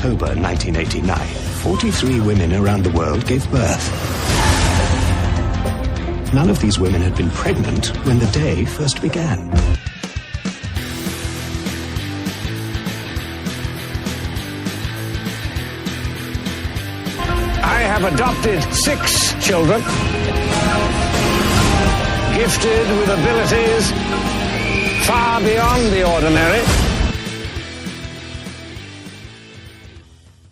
October 1989, 43 women around the world gave birth. None of these women had been pregnant when the day first began. I have adopted 6 children, gifted with abilities far beyond the ordinary.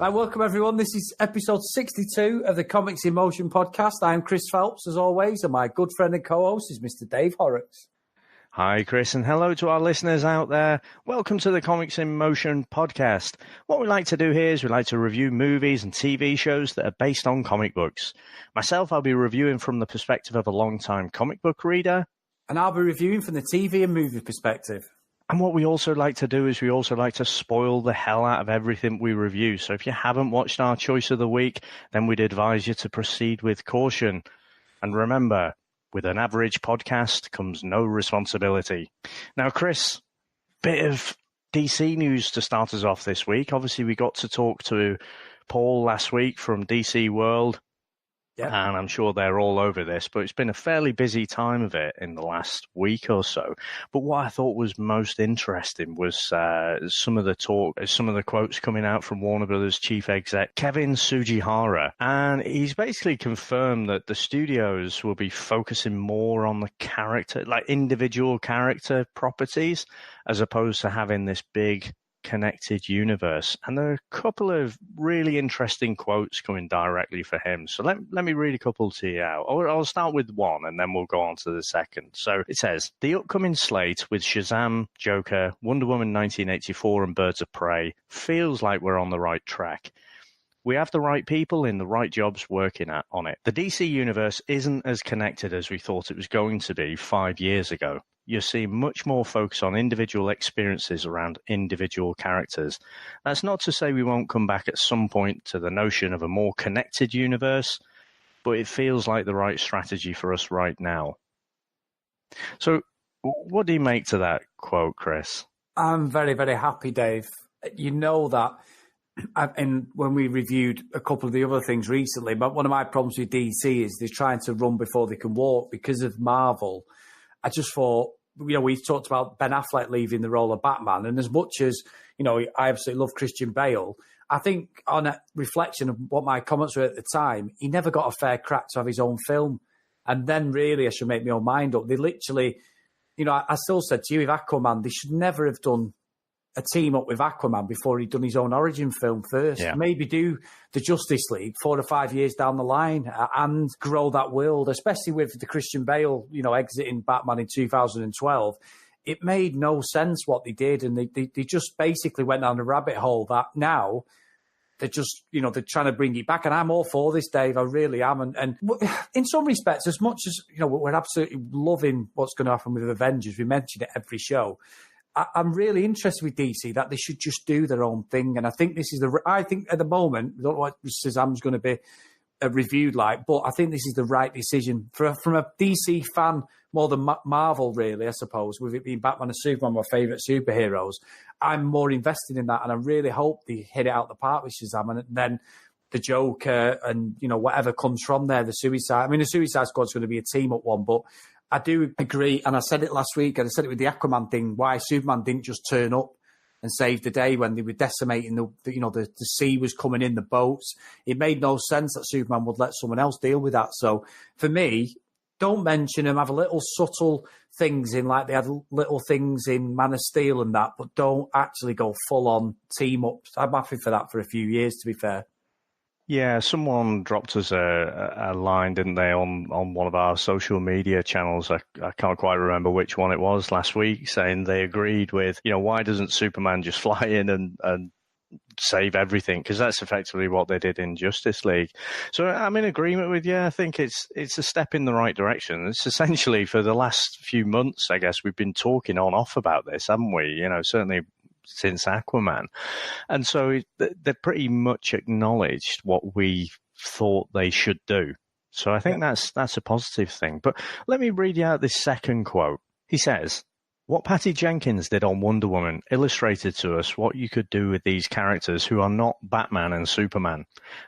Right, welcome everyone. This is episode 62 of the Comics in Motion podcast. I'm Chris Phelps, as always, and my good friend and co-host is Mr. Dave Horrocks. Hi, Chris, and hello to our listeners out there. Welcome to the Comics in Motion podcast. What we like to do here is we like to review movies and TV shows that are based on comic books. Myself, I'll be reviewing from the perspective of a long-time comic book reader. And I'll be reviewing from the TV and movie perspective. And what we also like to do is we also like to spoil the hell out of everything we review. So if you haven't watched our choice of the week, then we'd advise you to proceed with caution. And remember, with an average podcast comes no responsibility. Now, Chris, bit of DC news to start us off this week. Obviously, we got to talk to Paul last week from DC World. Yep. And I'm sure they're all over this, but it's been a fairly busy time of it in the last week or so. But what I thought was most interesting was some of the quotes coming out from Warner Brothers chief exec Kevin Tsujihara. And he's basically confirmed that the studios will be focusing more on the character, like individual character properties, as opposed to having this big connected universe. And there are a couple of really interesting quotes coming directly for him. So let me read a couple to you out. I'll start with one and then we'll go on to the second. So it says, the upcoming slate with Shazam, Joker, Wonder Woman 1984 and Birds of Prey feels like we're on the right track. We have the right people in the right jobs working on it. The DC universe isn't as connected as we thought it was going to be 5 years ago. You're seeing much more focus on individual experiences around individual characters. That's not to say we won't come back at some point to the notion of a more connected universe, but it feels like the right strategy for us right now. So what do you make to that quote, Chris? I'm very, very happy, Dave. You know that, and when we reviewed a couple of the other things recently, but one of my problems with DC is they're trying to run before they can walk because of Marvel. I just thought, we talked about Ben Affleck leaving the role of Batman, and as much as, I absolutely love Christian Bale, I think on a reflection of what my comments were at the time, he never got a fair crack to have his own film. And then really I should make my own mind up. They literally, I still said to you, with Aquaman, they should never have done a team up with Aquaman before he'd done his own origin film first. Yeah. Maybe do the Justice League 4 or 5 years down the line and grow that world, especially with the Christian Bale, exiting Batman in 2012. It made no sense what they did, and they just basically went down a rabbit hole that now they're just, they're trying to bring it back. And I'm all for this, Dave. I really am. And in some respects, as much as, we're absolutely loving what's going to happen with Avengers, we mention it every show, I'm really interested with DC that they should just do their own thing. And I think I think at the moment, I don't know what Shazam's going to be reviewed like, but I think this is the right decision from a DC fan more than Marvel, really, I suppose, with it being Batman and Superman, my favourite superheroes. I'm more invested in that, and I really hope they hit it out the park with Shazam, and then the Joker and, whatever comes from there, the Suicide Squad's going to be a team-up one, but I do agree, and I said it last week, and I said it with the Aquaman thing, why Superman didn't just turn up and save the day when they were decimating the sea was coming in, the boats. It made no sense that Superman would let someone else deal with that. So for me, don't mention them, have a little subtle things in, like they had little things in Man of Steel and that, but don't actually go full on team up. I'm happy for that for a few years, to be fair. Yeah, someone dropped us a line, didn't they, on one of our social media channels. I can't quite remember which one it was last week, saying they agreed with, why doesn't Superman just fly in and save everything? Because that's effectively what they did in Justice League. So I'm in agreement with you. I think it's a step in the right direction. It's essentially for the last few months, I guess, we've been talking on off about this, haven't we? Certainly since Aquaman. And so they pretty much acknowledged what we thought they should do. So I think that's a positive thing. But let me read you out this second quote. He says, What Patty Jenkins did on Wonder Woman illustrated to us what you could do with these characters who are not Batman and Superman.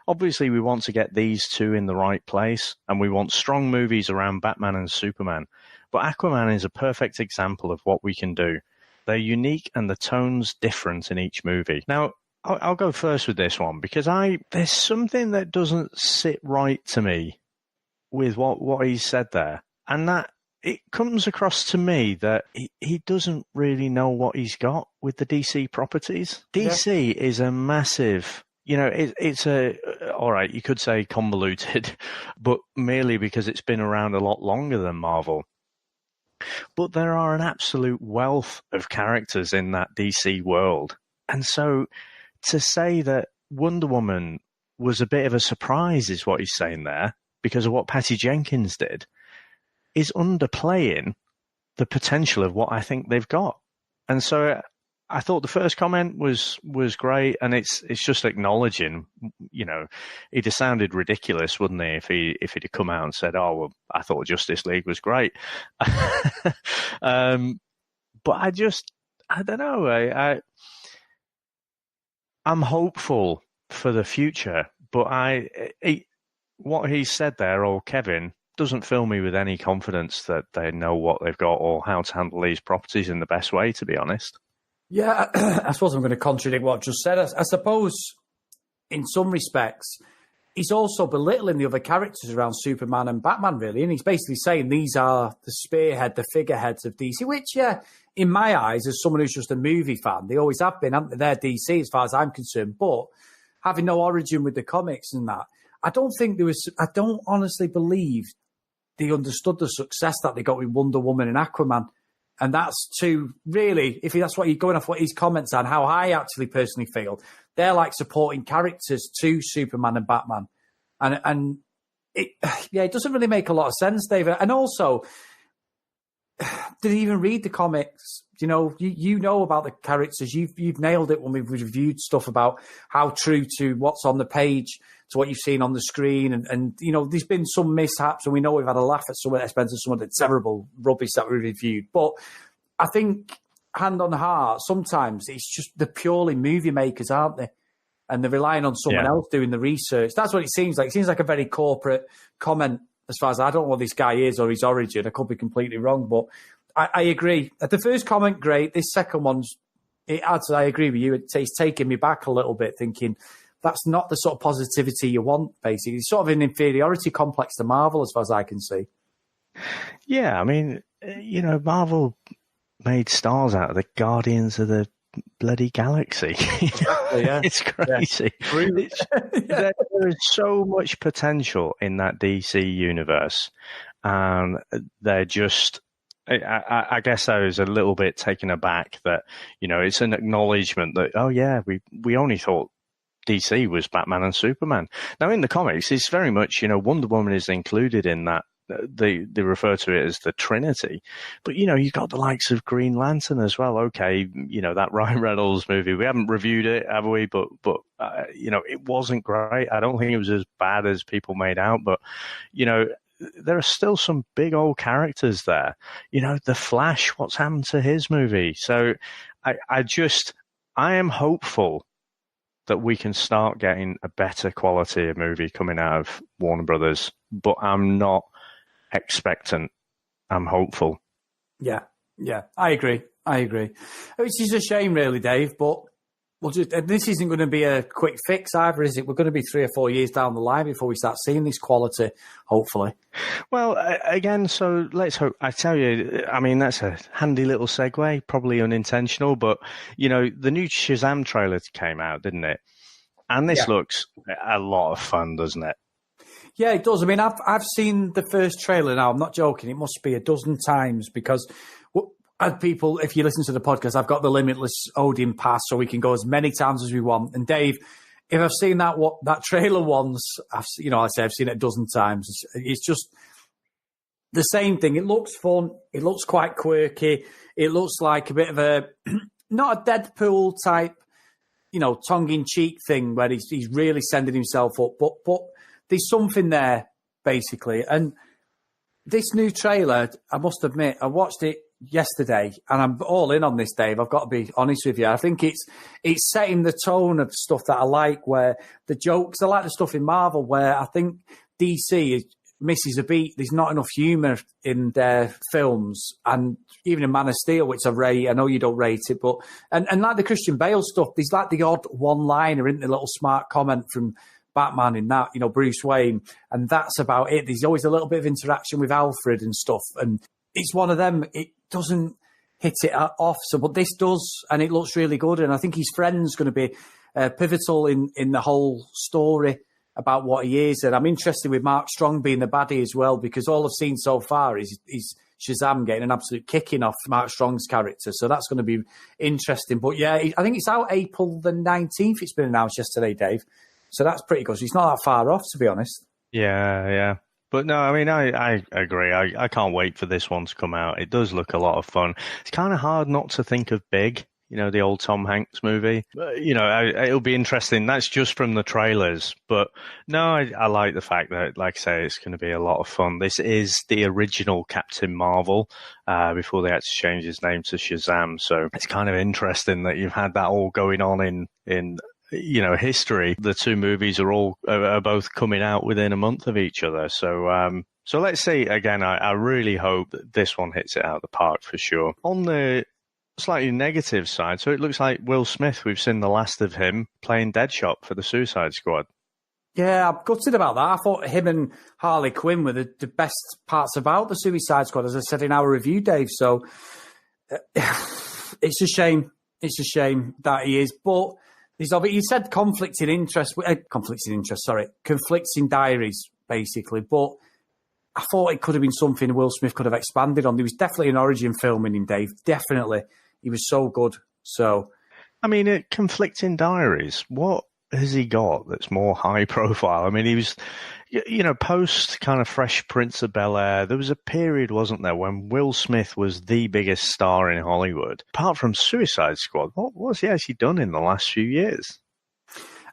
Obviously, we want to get these two in the right place, and we want strong movies around Batman and Superman. But Aquaman is a perfect example of what we can do. They're unique and the tone's different in each movie. Now, I'll go first with this one because there's something that doesn't sit right to me with what he said there. And that it comes across to me that he doesn't really know what he's got with the DC properties. DC is a massive, it's all right, you could say convoluted, but merely because it's been around a lot longer than Marvel. But there are an absolute wealth of characters in that DC world. And so to say that Wonder Woman was a bit of a surprise is what he's saying there because of what Patty Jenkins did is underplaying the potential of what I think they've got. And so I thought the first comment was great, and it's just acknowledging, he'd have sounded ridiculous, wouldn't he, if he'd have come out and said, "Oh, well, I thought Justice League was great." But I don't know. I'm hopeful for the future, but what he said there, or Kevin, doesn't fill me with any confidence that they know what they've got or how to handle these properties in the best way, to be honest. Yeah, I suppose I'm going to contradict what I just said. I suppose in some respects, he's also belittling the other characters around Superman and Batman, really. And he's basically saying these are the spearhead, the figureheads of DC, which, in my eyes, as someone who's just a movie fan, they always have been, haven't they? They're DC as far as I'm concerned. But having no origin with the comics and that, I don't honestly believe they understood the success that they got with Wonder Woman and Aquaman. And that's really, if that's what you're going off what his comments on, how I actually personally feel, they're like supporting characters to Superman and Batman. And it doesn't really make a lot of sense, David. And also, did he even read the comics? You know about the characters. You've nailed it when we've reviewed stuff about how true to what's on the page to what you've seen on the screen. And there's been some mishaps, and we know we've had a laugh at some of the expense of some of the terrible rubbish that we reviewed. But I think, hand on heart, sometimes it's just the purely movie makers, aren't they? And they're relying on someone else doing the research. That's what it seems like. It seems like a very corporate comment as far as I don't know what this guy is or his origin. I could be completely wrong, but I agree. The first comment, great. This second one's, I agree with you. It's taking me back a little bit, thinking that's not the sort of positivity you want, basically. It's sort of an inferiority complex to Marvel, as far as I can see. Yeah, I mean, Marvel made stars out of the Guardians of the bloody galaxy. Exactly, yeah. It's crazy. Yeah. There is so much potential in that DC universe. And they're just... I guess I was a little bit taken aback that, it's an acknowledgement that, oh, yeah, we only thought DC was Batman and Superman. Now, in the comics, it's very much, Wonder Woman is included in that. They refer to it as the Trinity. But, you've got the likes of Green Lantern as well. Okay, that Ryan Reynolds movie, we haven't reviewed it, have we? But it wasn't great. I don't think it was as bad as people made out. But, there are still some big old characters there. The Flash, what's happened to his movie? So I am hopeful that we can start getting a better quality of movie coming out of Warner Brothers, but I'm not expectant. I'm hopeful. Yeah, I agree. Which is a shame, really, Dave, but this isn't going to be a quick fix either, is it? We're going to be 3 or 4 years down the line before we start seeing this quality, hopefully. Well, again, so let's hope. I tell you, I mean, that's a handy little segue, probably unintentional, but, the new Shazam trailer came out, didn't it? And this looks a lot of fun, doesn't it? Yeah, it does. I mean, I've seen the first trailer now. I'm not joking. It must be a dozen times because... people, if you listen to the podcast, I've got the limitless Odin pass, so we can go as many times as we want. And Dave, if I've seen that trailer once, I've seen it a dozen times. It's just the same thing. It looks fun. It looks quite quirky. It looks like a bit of a not a Deadpool type, tongue-in-cheek thing where he's really sending himself up, but there's something there basically. And this new trailer, I must admit, I watched it yesterday, and I'm all in on this, Dave. I've got to be honest with you. I think it's setting the tone of stuff that I like, where the jokes, I like the stuff in Marvel, where I think DC misses a beat. There's not enough humour in their films, and even in Man of Steel, which I rate. I know you don't rate it, but and like the Christian Bale stuff, there's like the odd one-liner, isn't there? A little smart comment from Batman in that, Bruce Wayne, and that's about it. There's always a little bit of interaction with Alfred and stuff, and it's one of them. It doesn't hit it off, but this does, and it looks really good. And I think his friend's going to be pivotal in the whole story about what he is. And I'm interested with Mark Strong being the baddie as well, because all I've seen so far is Shazam getting an absolute kicking off Mark Strong's character. So that's going to be interesting. But yeah, I think it's out April the 19th. It's been announced yesterday, Dave. So that's pretty good. So it's not that far off, to be honest. Yeah. But no, I mean, I agree. I can't wait for this one to come out. It does look a lot of fun. It's kind of hard not to think of Big, the old Tom Hanks movie. It'll be interesting. That's just from the trailers. But no, I like the fact that, like I say, it's going to be a lot of fun. This is the original Captain Marvel before they had to change his name to Shazam. So it's kind of interesting that you've had that all going on in history. The two movies are both coming out within a month of each other. So let's see. Again, I really hope that this one hits it out of the park for sure. On the slightly negative side, so it looks like Will Smith, we've seen the last of him playing Deadshot for the Suicide Squad. Yeah, I'm gutted about that. I thought him and Harley Quinn were the best parts about the Suicide Squad, as I said in our review, Dave. So it's a shame. It's a shame that he is, but you said conflicting diaries, basically, but I thought it could have been something Will Smith could have expanded on. There was definitely an origin film in him, Dave. Definitely. He was so good. So, I mean, conflicting diaries, what has he got that's more high profile? I mean, he was, post kind of Fresh Prince of Bel-Air, there was a period, wasn't there, when Will Smith was the biggest star in Hollywood. Apart from Suicide Squad, what's he actually done in the last few years?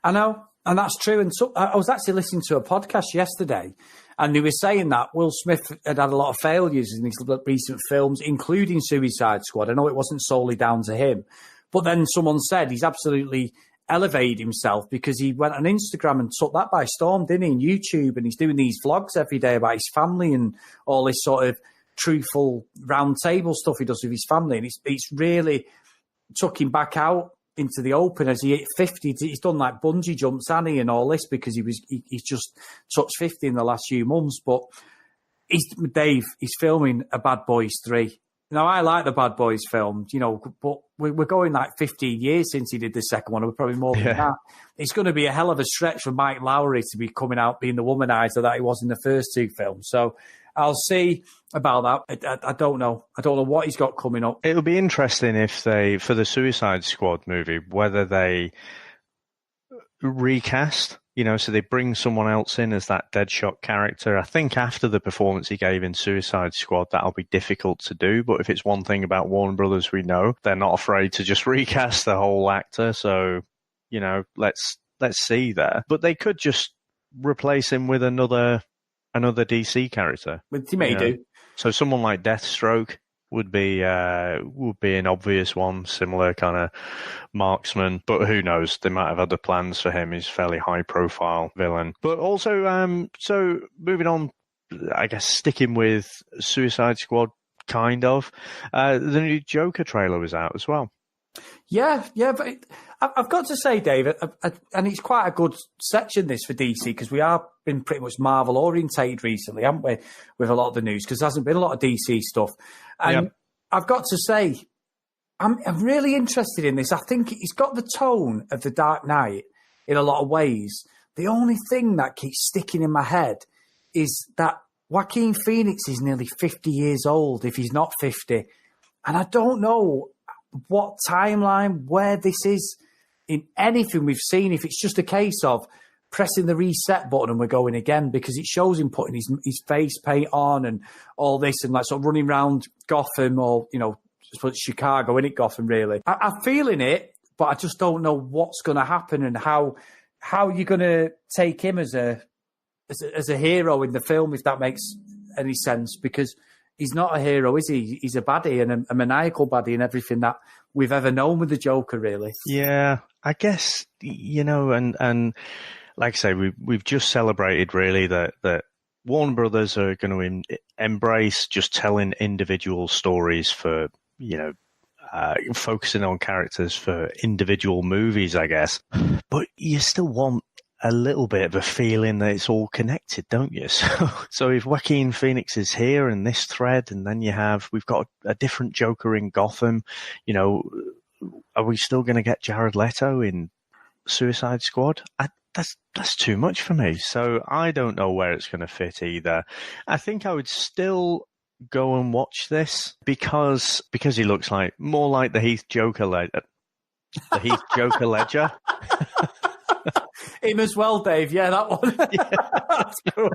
I know, and that's true. And so I was actually listening to a podcast yesterday, and they were saying that Will Smith had a lot of failures in his recent films, including Suicide Squad. I know it wasn't solely down to him, but then someone said he's absolutely elevated himself because he went on Instagram and took that by storm, didn't he? And YouTube, and he's doing these vlogs every day about his family and all this sort of truthful round table stuff he does with his family. And it's really took him back out into the open as he hit 50. He's done like bungee jumps, and all this because he's just touched 50 in the last few months. But he's filming a Bad Boys 3. Now, I like the Bad Boys film, but we're going like 15 years since he did the second one. We're probably more than that. It's going to be a hell of a stretch for Mike Lowry to be coming out being the womanizer that he was in the first two films. So I'll see about that. I don't know. I don't know what he's got coming up. It'll be interesting if they, for the Suicide Squad movie, whether they recast, so they bring someone else in as that Deadshot character. I think after the performance he gave in Suicide Squad, that'll be difficult to do. But if it's one thing about Warner Brothers we know, they're not afraid to just recast the whole actor. So, let's see there. But they could just replace him with another DC character. Which he may do. So someone like Deathstroke would be an obvious one, similar kind of marksman, but who knows? They might have other plans for him. He's a fairly high-profile villain. But also, so moving on, I guess sticking with Suicide Squad, kind of, the new Joker trailer was out as well. Yeah, but I've got to say, David, and it's quite a good section this for DC because we have been pretty much Marvel orientated recently, haven't we, with a lot of the news because there hasn't been a lot of DC stuff. And I've got to say, I'm really interested in this. I think it's got the tone of The Dark Knight in a lot of ways. The only thing that keeps sticking in my head is that Joaquin Phoenix is nearly 50 years old, if he's not 50. And I don't know what timeline, where this is in anything we've seen, if it's just a case of pressing the reset button and we're going again, because it shows him putting his face paint on and all this and like sort of running around Gotham or, Chicago, innit, Gotham, really. I'm feeling it, but I just don't know what's going to happen and how you're going to take him as a hero in the film, if that makes any sense, because he's not a hero, is he? He's a baddie and a maniacal baddie and everything that we've ever known with the Joker, really. Yeah, I guess, and like I say, we've just celebrated really that Warner Brothers are going to embrace just telling individual stories for, focusing on characters for individual movies, I guess. But you still want a little bit of a feeling that it's all connected, don't you? So if Joaquin Phoenix is here in this thread, and then we've got a different Joker in Gotham, are we still going to get Jared Leto in Suicide Squad? That's too much for me. So I don't know where it's going to fit either. I think I would still go and watch this because he looks more like the Heath Joker Ledger. The Heath Joker Ledger. Him as well, Dave. Yeah, that one. Yeah. That's good.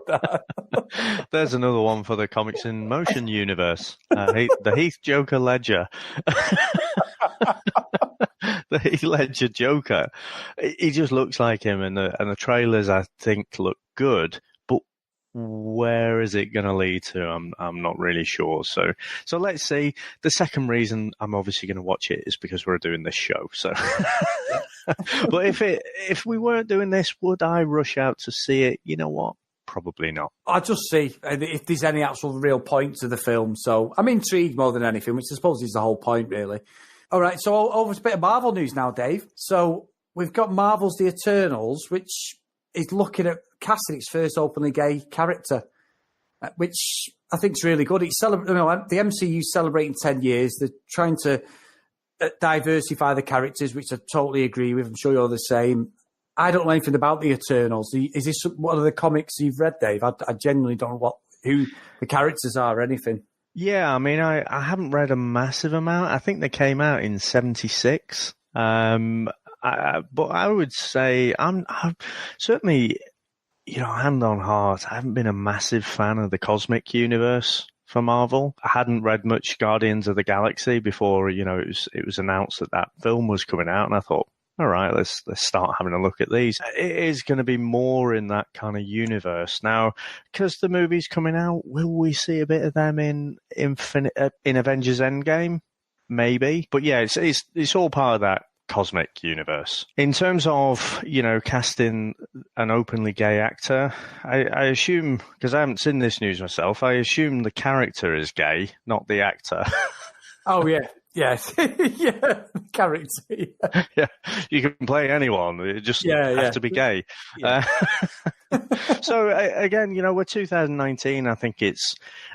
There's another one for the Comics in Motion universe. The Heath Joker Ledger. The Heath Ledger Joker. He just looks like him, and the trailers, I think, look good. But where is it going to lead to? I'm not really sure. So let's see. The second reason I'm obviously going to watch it is because we're doing this show. So, but if we weren't doing this, would I rush out to see it? You know what? Probably not. I'll just see if there's any actual real point to the film. So I'm intrigued more than anything, which I suppose is the whole point, really. All right, so over to a bit of Marvel news now, Dave. So we've got Marvel's The Eternals, which is looking at casting its first openly gay character, which I think is really good. The MCU is celebrating 10 years. They're trying to diversify the characters, which I totally agree with. I'm sure you're the same. I don't know anything about The Eternals. Is this one of the comics you've read, Dave? I genuinely don't know who the characters are or anything. Yeah, I mean, I haven't read a massive amount. I think they came out in 1976. But I would say I'm certainly, hand on heart, I haven't been a massive fan of the cosmic universe for Marvel. I hadn't read much Guardians of the Galaxy before, it was announced that film was coming out, and I thought, all right, let's start having a look at these. It is going to be more in that kind of universe now, because the movie's coming out. Will we see a bit of them in Avengers Endgame? Maybe, but yeah, it's all part of that cosmic universe. In terms of casting an openly gay actor, I assume, because I haven't seen this news myself, I assume the character is gay, not the actor. Oh yeah. Yes, yeah, character. Yeah. Yeah, you can play anyone. It just have to be gay. Yeah. So again, we're 2019. I think it's,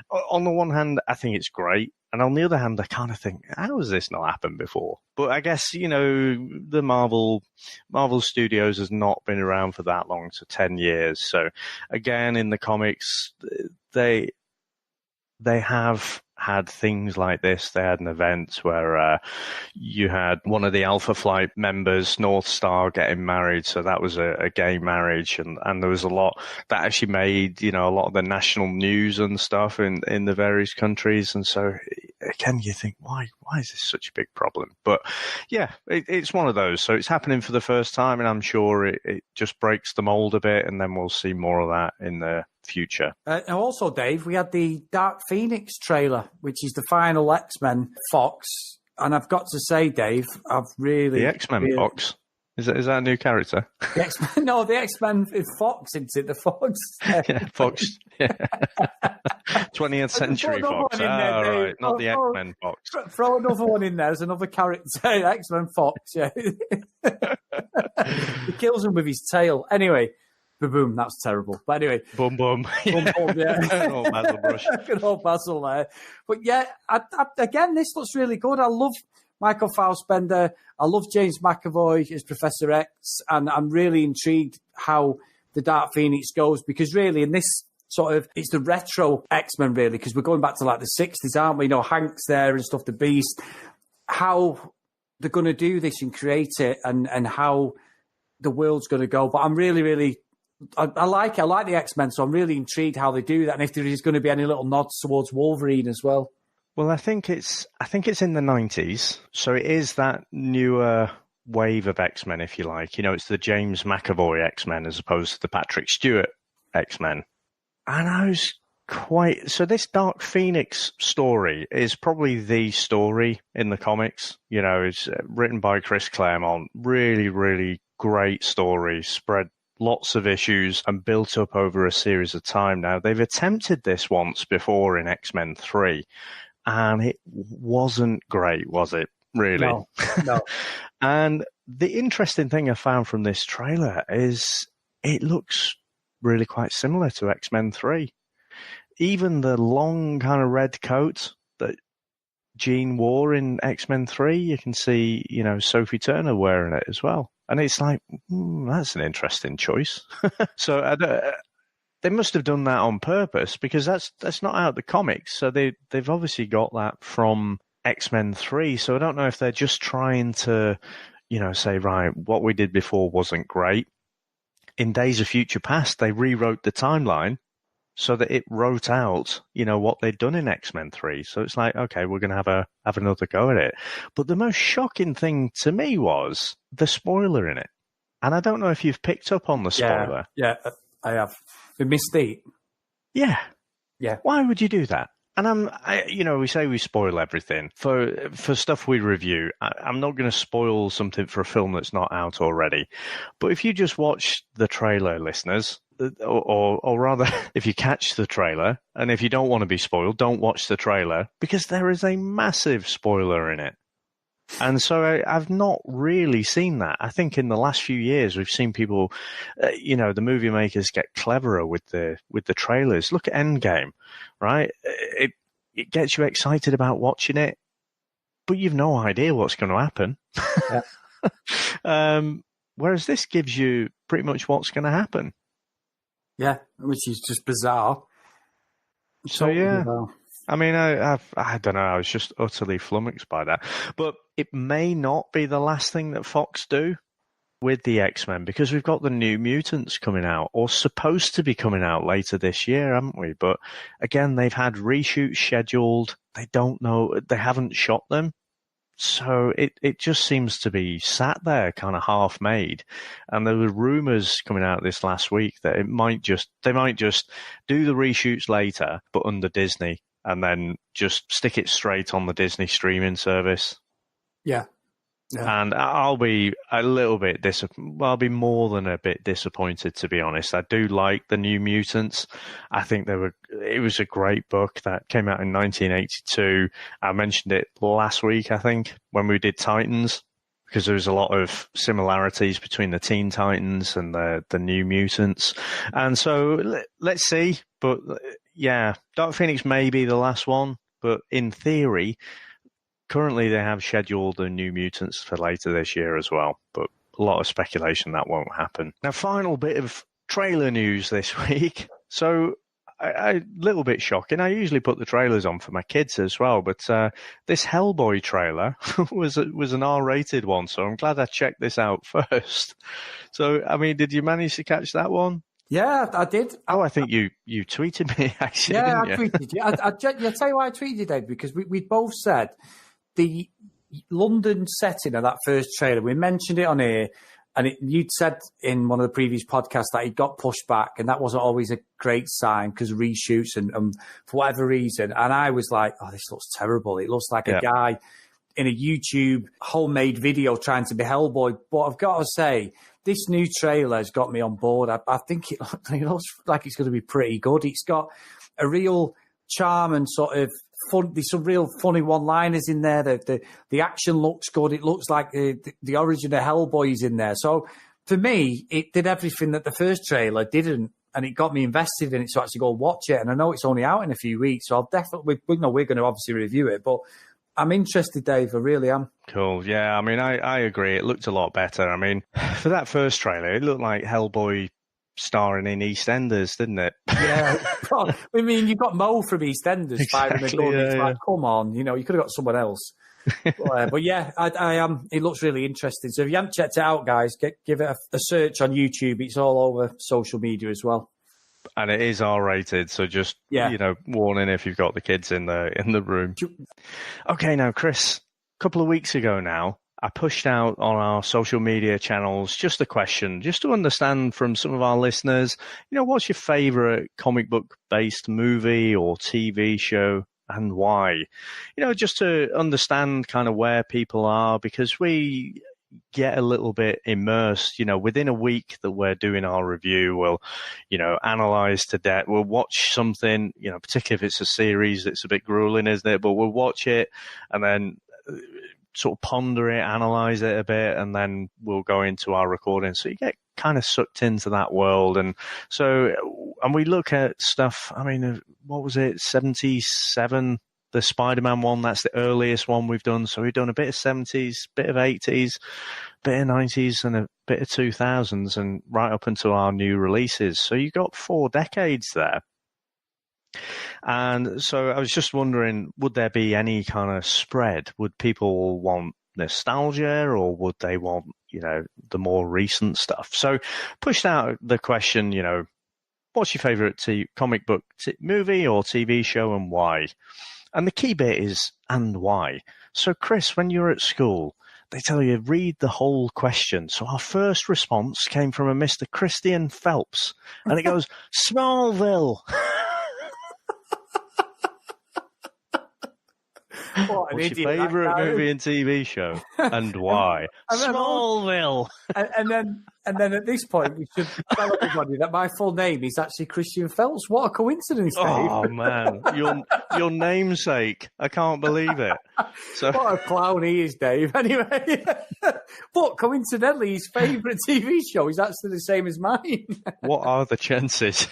on the one hand, I think it's great, and on the other hand, I kind of think, how has this not happened before? But I guess the Marvel Studios has not been around for that long, so 10 years. So again, in the comics, they have had things like this. They had an event where you had one of the Alpha Flight members, North Star, getting married. So that was a gay marriage. And there was a lot that actually made, a lot of the national news and stuff in the various countries. And so, again, you think, why is this such a big problem? But yeah, it's one of those. So it's happening for the first time, and I'm sure it just breaks the mold a bit, and then we'll see more of that in the future. And also, Dave, we had the Dark Phoenix trailer, which is the final X-Men Fox. And I've got to say, Dave, The X-Men Fox? Is that a new character? The X-Men, no, the X-Men Fox, isn't it? The Fox. Yeah, Fox. Yeah. 20th century Fox. Right. Not the X-Men Fox. Throw another one in there. There's another character. X-Men Fox, yeah. He kills him with his tail. Anyway. Boom, that's terrible. But anyway. Boom. Boom, yeah. Good old Basil Brush. Good old Basil there. But yeah, again, this looks really good. I love Michael Fassbender. I love James McAvoy as Professor X. And I'm really intrigued how the Dark Phoenix goes, because really in this sort of, it's the retro X-Men really, because we're going back to like the 60s, aren't we? Hank's there and stuff, the Beast. How they're going to do this and create it, and how the world's going to go. But I'm really, really... I like the X-Men, so I'm really intrigued how they do that, and if there is going to be any little nods towards Wolverine as well. Well, I think it's in the 90s, so it is that newer wave of X-Men, if you like. It's the James McAvoy X-Men as opposed to the Patrick Stewart X-Men. And I was quite... So this Dark Phoenix story is probably the story in the comics. You know, it's written by Chris Claremont. Really, really great story. Spread lots of issues and built up over a series of time now. They've attempted this once before in X-Men 3, and it wasn't great, was it? Really? No. And the interesting thing I found from this trailer is it looks really quite similar to X-Men 3. Even the long kind of red coat that Jean wore in X-Men 3, you can see, you know, Sophie Turner wearing it as well. And it's like, that's an interesting choice. So they must have done that on purpose, because that's not out of the comics. So they've obviously got that from X-Men 3. So I don't know if they're just trying to, you know, say, right, what we did before wasn't great. In Days of Future Past, they rewrote the timeline so that it wrote out, you know, what they'd done in X-Men 3. So it's like, okay, we're going to have another go at it. But the most shocking thing to me was the spoiler in it. And I don't know if you've picked up on the spoiler. Yeah, I have. The Mystique. Yeah. Yeah. Why would you do that? And you know, we say we spoil everything for stuff we review. I'm not going to spoil something for a film that's not out already. But if you just watch the trailer, listeners, or rather, if you catch the trailer, and if you don't want to be spoiled, don't watch the trailer, because there is a massive spoiler in it. And so I've not really seen that. I think in the last few years, we've seen people, you know, the movie makers get cleverer with the trailers. Look at Endgame, right? It gets you excited about watching it, but you've no idea what's going to happen. Yeah. Whereas this gives you pretty much what's going to happen. Yeah, which is just bizarre. So yeah. Bizarre. I mean, I don't know. I was just utterly flummoxed by that. But it may not be the last thing that Fox do with the X-Men, because we've got the New Mutants coming out, or supposed to be coming out later this year, haven't we? But again, they've had reshoots scheduled. They don't know. They haven't shot them. So it just seems to be sat there kind of half made. And there were rumours coming out this last week that they might just do the reshoots later, but under Disney, and then just stick it straight on the Disney streaming service. Yeah. Yeah. And I'll be a little bit I'll be more than a bit disappointed, to be honest. I do like the New Mutants. I think it was a great book that came out in 1982. I mentioned it last week, I think, when we did Titans, because there was a lot of similarities between the Teen Titans and the New Mutants. And so let's see. But yeah, Dark Phoenix may be the last one, but in theory, currently, they have scheduled the New Mutants for later this year as well, but a lot of speculation that won't happen. Now, final bit of trailer news this week. So, a little bit shocking. I usually put the trailers on for my kids as well, but this Hellboy trailer was an R-rated one, so I'm glad I checked this out first. So, I mean, did you manage to catch that one? Yeah, I did. Oh, I think you tweeted me, actually. Yeah, I tweeted you. I'll tell you why I tweeted you, Dave, because we both said the London setting of that first trailer, we mentioned it on here, and you'd said in one of the previous podcasts that it got pushed back, and that wasn't always a great sign because of reshoots and for whatever reason. And I was like, oh, this looks terrible. It looks like a guy in a YouTube homemade video trying to be Hellboy. But I've got to say, this new trailer has got me on board. I think it looks like it's going to be pretty good. It's got a real charm and sort of fun. There's some real funny one-liners in there. The action looks good. It looks like the origin of Hellboy is in there. So for me, it did everything that the first trailer didn't, and it got me invested in it to actually go watch it. And I know it's only out in a few weeks, so I'll definitely, we're going to obviously review it, but I'm interested, Dave. I really am. Cool. Yeah, I mean, I agree. It looked a lot better. I mean, for that first trailer, it looked like Hellboy starring in EastEnders, didn't it? Yeah. I mean, you got Mo from EastEnders firing a gun. It's like, come on, you could have got someone else. But yeah, I am. It looks really interesting. So if you haven't checked it out, guys, give it a search on YouTube. It's all over social media as well. And it is R-rated, so just warning if you've got the kids in the room. Okay, now Chris, a couple of weeks ago now, I pushed out on our social media channels just a question, just to understand from some of our listeners, what's your favorite comic book based movie or TV show and why? Just to understand kind of where people are, because we get a little bit immersed, within a week that we're doing our review, we'll, analyze to death. We'll watch something, particularly if it's a series that's a bit grueling, isn't it? But we'll watch it and then sort of ponder it, analyze it a bit, and then we'll go into our recording. So you get kind of sucked into that world. And we look at stuff, I mean, what was it, 77? The Spider-Man one, that's the earliest one we've done. So we've done a bit of 70s, bit of 80s, bit of 90s, and a bit of 2000s, and right up until our new releases. So you've got 4 decades there. And so I was just wondering, would there be any kind of spread? Would people want nostalgia, or would they want, the more recent stuff? So pushed out the question, what's your favorite comic book movie or TV show and why? And the key bit is, and why? So, Chris, when you're at school, they tell you, read the whole question. So our first response came from a Mr. Christian Phelps, and it goes, Smallville. What's your favourite movie and TV show, and why? Smallville. And then at this point, we should tell everybody that my full name is actually Christian Phelps. What a coincidence, Dave. Oh, man. Your namesake. I can't believe it. So... What a clown he is, Dave. Anyway. But coincidentally, his favourite TV show is actually the same as mine. What are the chances?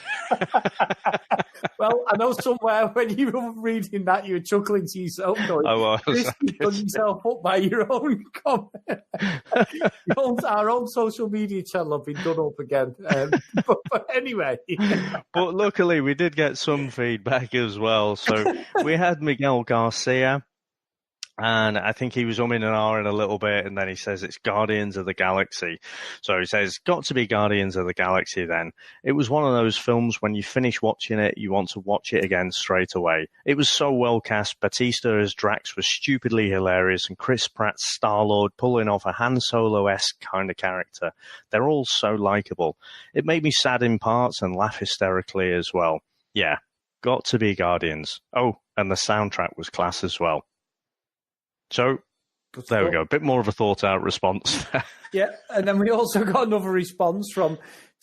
Well, I know somewhere when you were reading that, you were chuckling to yourself, going, I was. Chris, you've done yourself up by your own comment. Our own social media channel have been done up again. But anyway. But luckily, we did get some feedback as well. So we had Miguel Garcia, and I think he was umming and ahhing a little bit, and then he says it's Guardians of the Galaxy. So he says, got to be Guardians of the Galaxy then. It was one of those films when you finish watching it, you want to watch it again straight away. It was so well cast. Batista as Drax was stupidly hilarious, and Chris Pratt's Star-Lord pulling off a Han Solo-esque kind of character. They're all so likable. It made me sad in parts and laugh hysterically as well. Yeah, got to be Guardians. Oh, and the soundtrack was class as well. So, there we go. A bit more of a thought-out response. Yeah, and then we also got another response from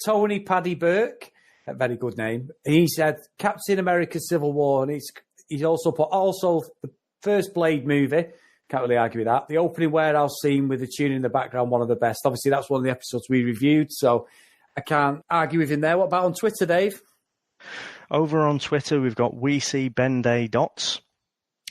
Tony Paddy Burke, a very good name. He said, Captain America Civil War, and he's also put the first Blade movie. Can't really argue with that. The opening warehouse scene with the tune in the background, one of the best. Obviously, that's one of the episodes we reviewed, so I can't argue with him there. What about on Twitter, Dave? Over on Twitter, we've got We See Ben Day Dots.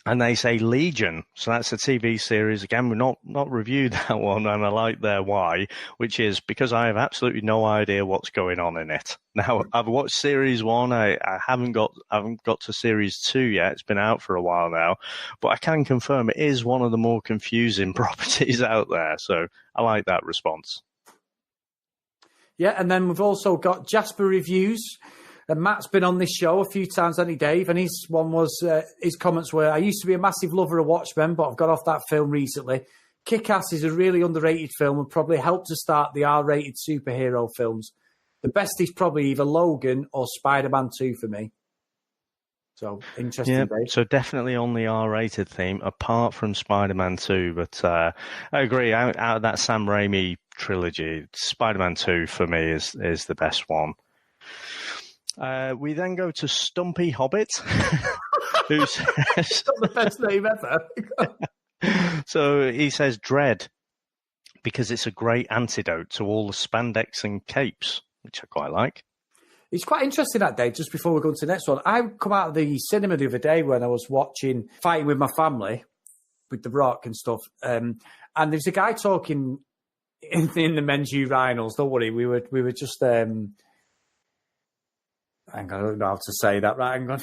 And they say Legion. So that's a TV series. Again, we've not reviewed that one, and I like their why, which is because I have absolutely no idea what's going on in it. Now, I've watched series 1. I haven't got to series 2 yet. It's been out for a while now. But I can confirm it is one of the more confusing properties out there. So I like that response. Yeah, and then we've also got Jasper Reviews. And Matt's been on this show a few times, hasn't he, Dave? And his one was, his comments were, I used to be a massive lover of Watchmen, but I've got off that film recently. Kick-Ass is a really underrated film and probably helped to start the R-rated superhero films. The best is probably either Logan or Spider-Man 2 for me. So, interesting, Dave. So definitely on the R-rated theme, apart from Spider-Man 2. But I agree, out of that Sam Raimi trilogy, Spider-Man 2 for me is the best one. We then go to Stumpy Hobbit, who says... Not the best name ever. So he says Dread, because it's a great antidote to all the spandex and capes, which I quite like. It's quite interesting that day, just before we go to the next one. I come out of the cinema the other day when I was watching Fighting with My Family, with The Rock and stuff, and there's a guy talking in the men's urinals. Don't worry, we were just... Hang on, I don't know how to say that. Right, hang on.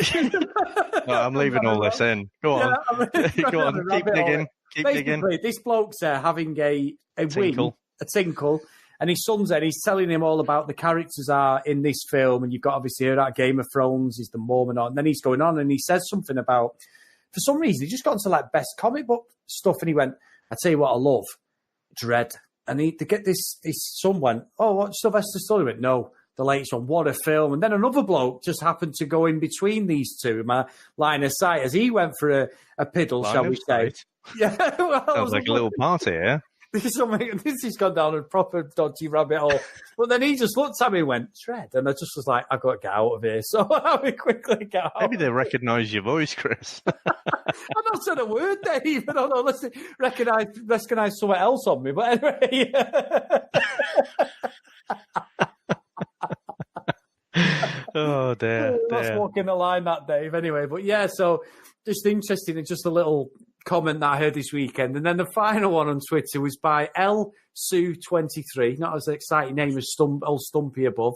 No, I'm leaving all this in. Go on. Go on, keep digging. Basically, this bloke's having a tinkle, and his son's there. He's telling him all about the characters are in this film, and you've got obviously heard that Game of Thrones is the Mormon, and then he's going on and he says something about, for some reason, he just got into like best comic book stuff, and he went, I tell you what I love. Dread. And to get this, his son went, oh, what's Sylvester Stallone? He went, no, the latest one, what a film. And then another bloke just happened to go in between these two, in my line of sight, as he went for a piddle, shall we say. Yeah, well, sounds like a little party, yeah? This has gone down a proper dodgy rabbit hole. But then he just looked at me and went, Dread. And I just was like, I've got to get out of here. So I quickly get out. Maybe they recognise your voice, Chris. I've not said a word, Dave. I don't know. Let's recognise something else on me. But anyway. Oh, dear. That's walking the line, that, Dave. Anyway, but yeah, so just interesting and just a little comment that I heard this weekend. And then the final one on Twitter was by L-Sue23, not as an exciting name as old Stumpy above.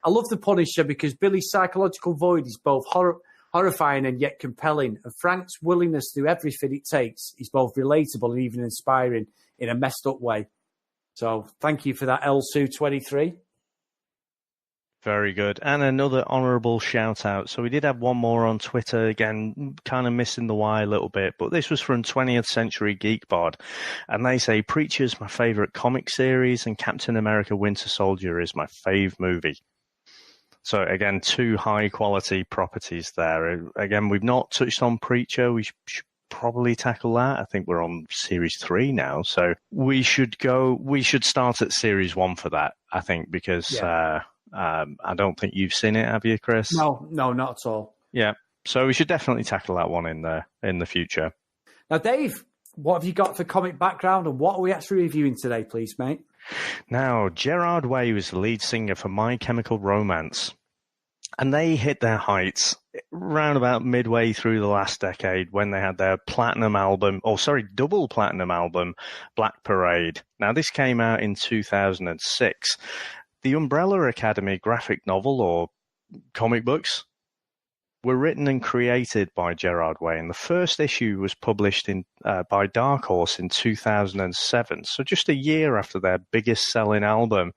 I love The Punisher because Billy's psychological void is both horrifying and yet compelling. And Frank's willingness to do everything it takes is both relatable and even inspiring in a messed up way. So thank you for that, L-Sue23. Very good. And another honourable shout out. So we did have one more on Twitter, again, kind of missing the wire a little bit, but this was from 20th Century Geek Bod. And they say, Preacher's my favourite comic series and Captain America Winter Soldier is my fave movie. So again, two high quality properties there. Again, we've not touched on Preacher. We should probably tackle that. I think we're on series 3 now. So we should start at series 1 for that, I think, because, I don't think you've seen it, have you, Chris? No, not at all. Yeah, so we should definitely tackle that one in the future. Now, Dave, what have you got for comic background and what are we actually reviewing today, please, mate? Now, Gerard Way was the lead singer for My Chemical Romance, and they hit their heights round about midway through the last decade when they had their double platinum album, Black Parade. Now, this came out in 2006. The Umbrella Academy graphic novel, or comic books, were written and created by Gerard Way, and the first issue was published by Dark Horse in 2007, so just a year after their biggest selling album.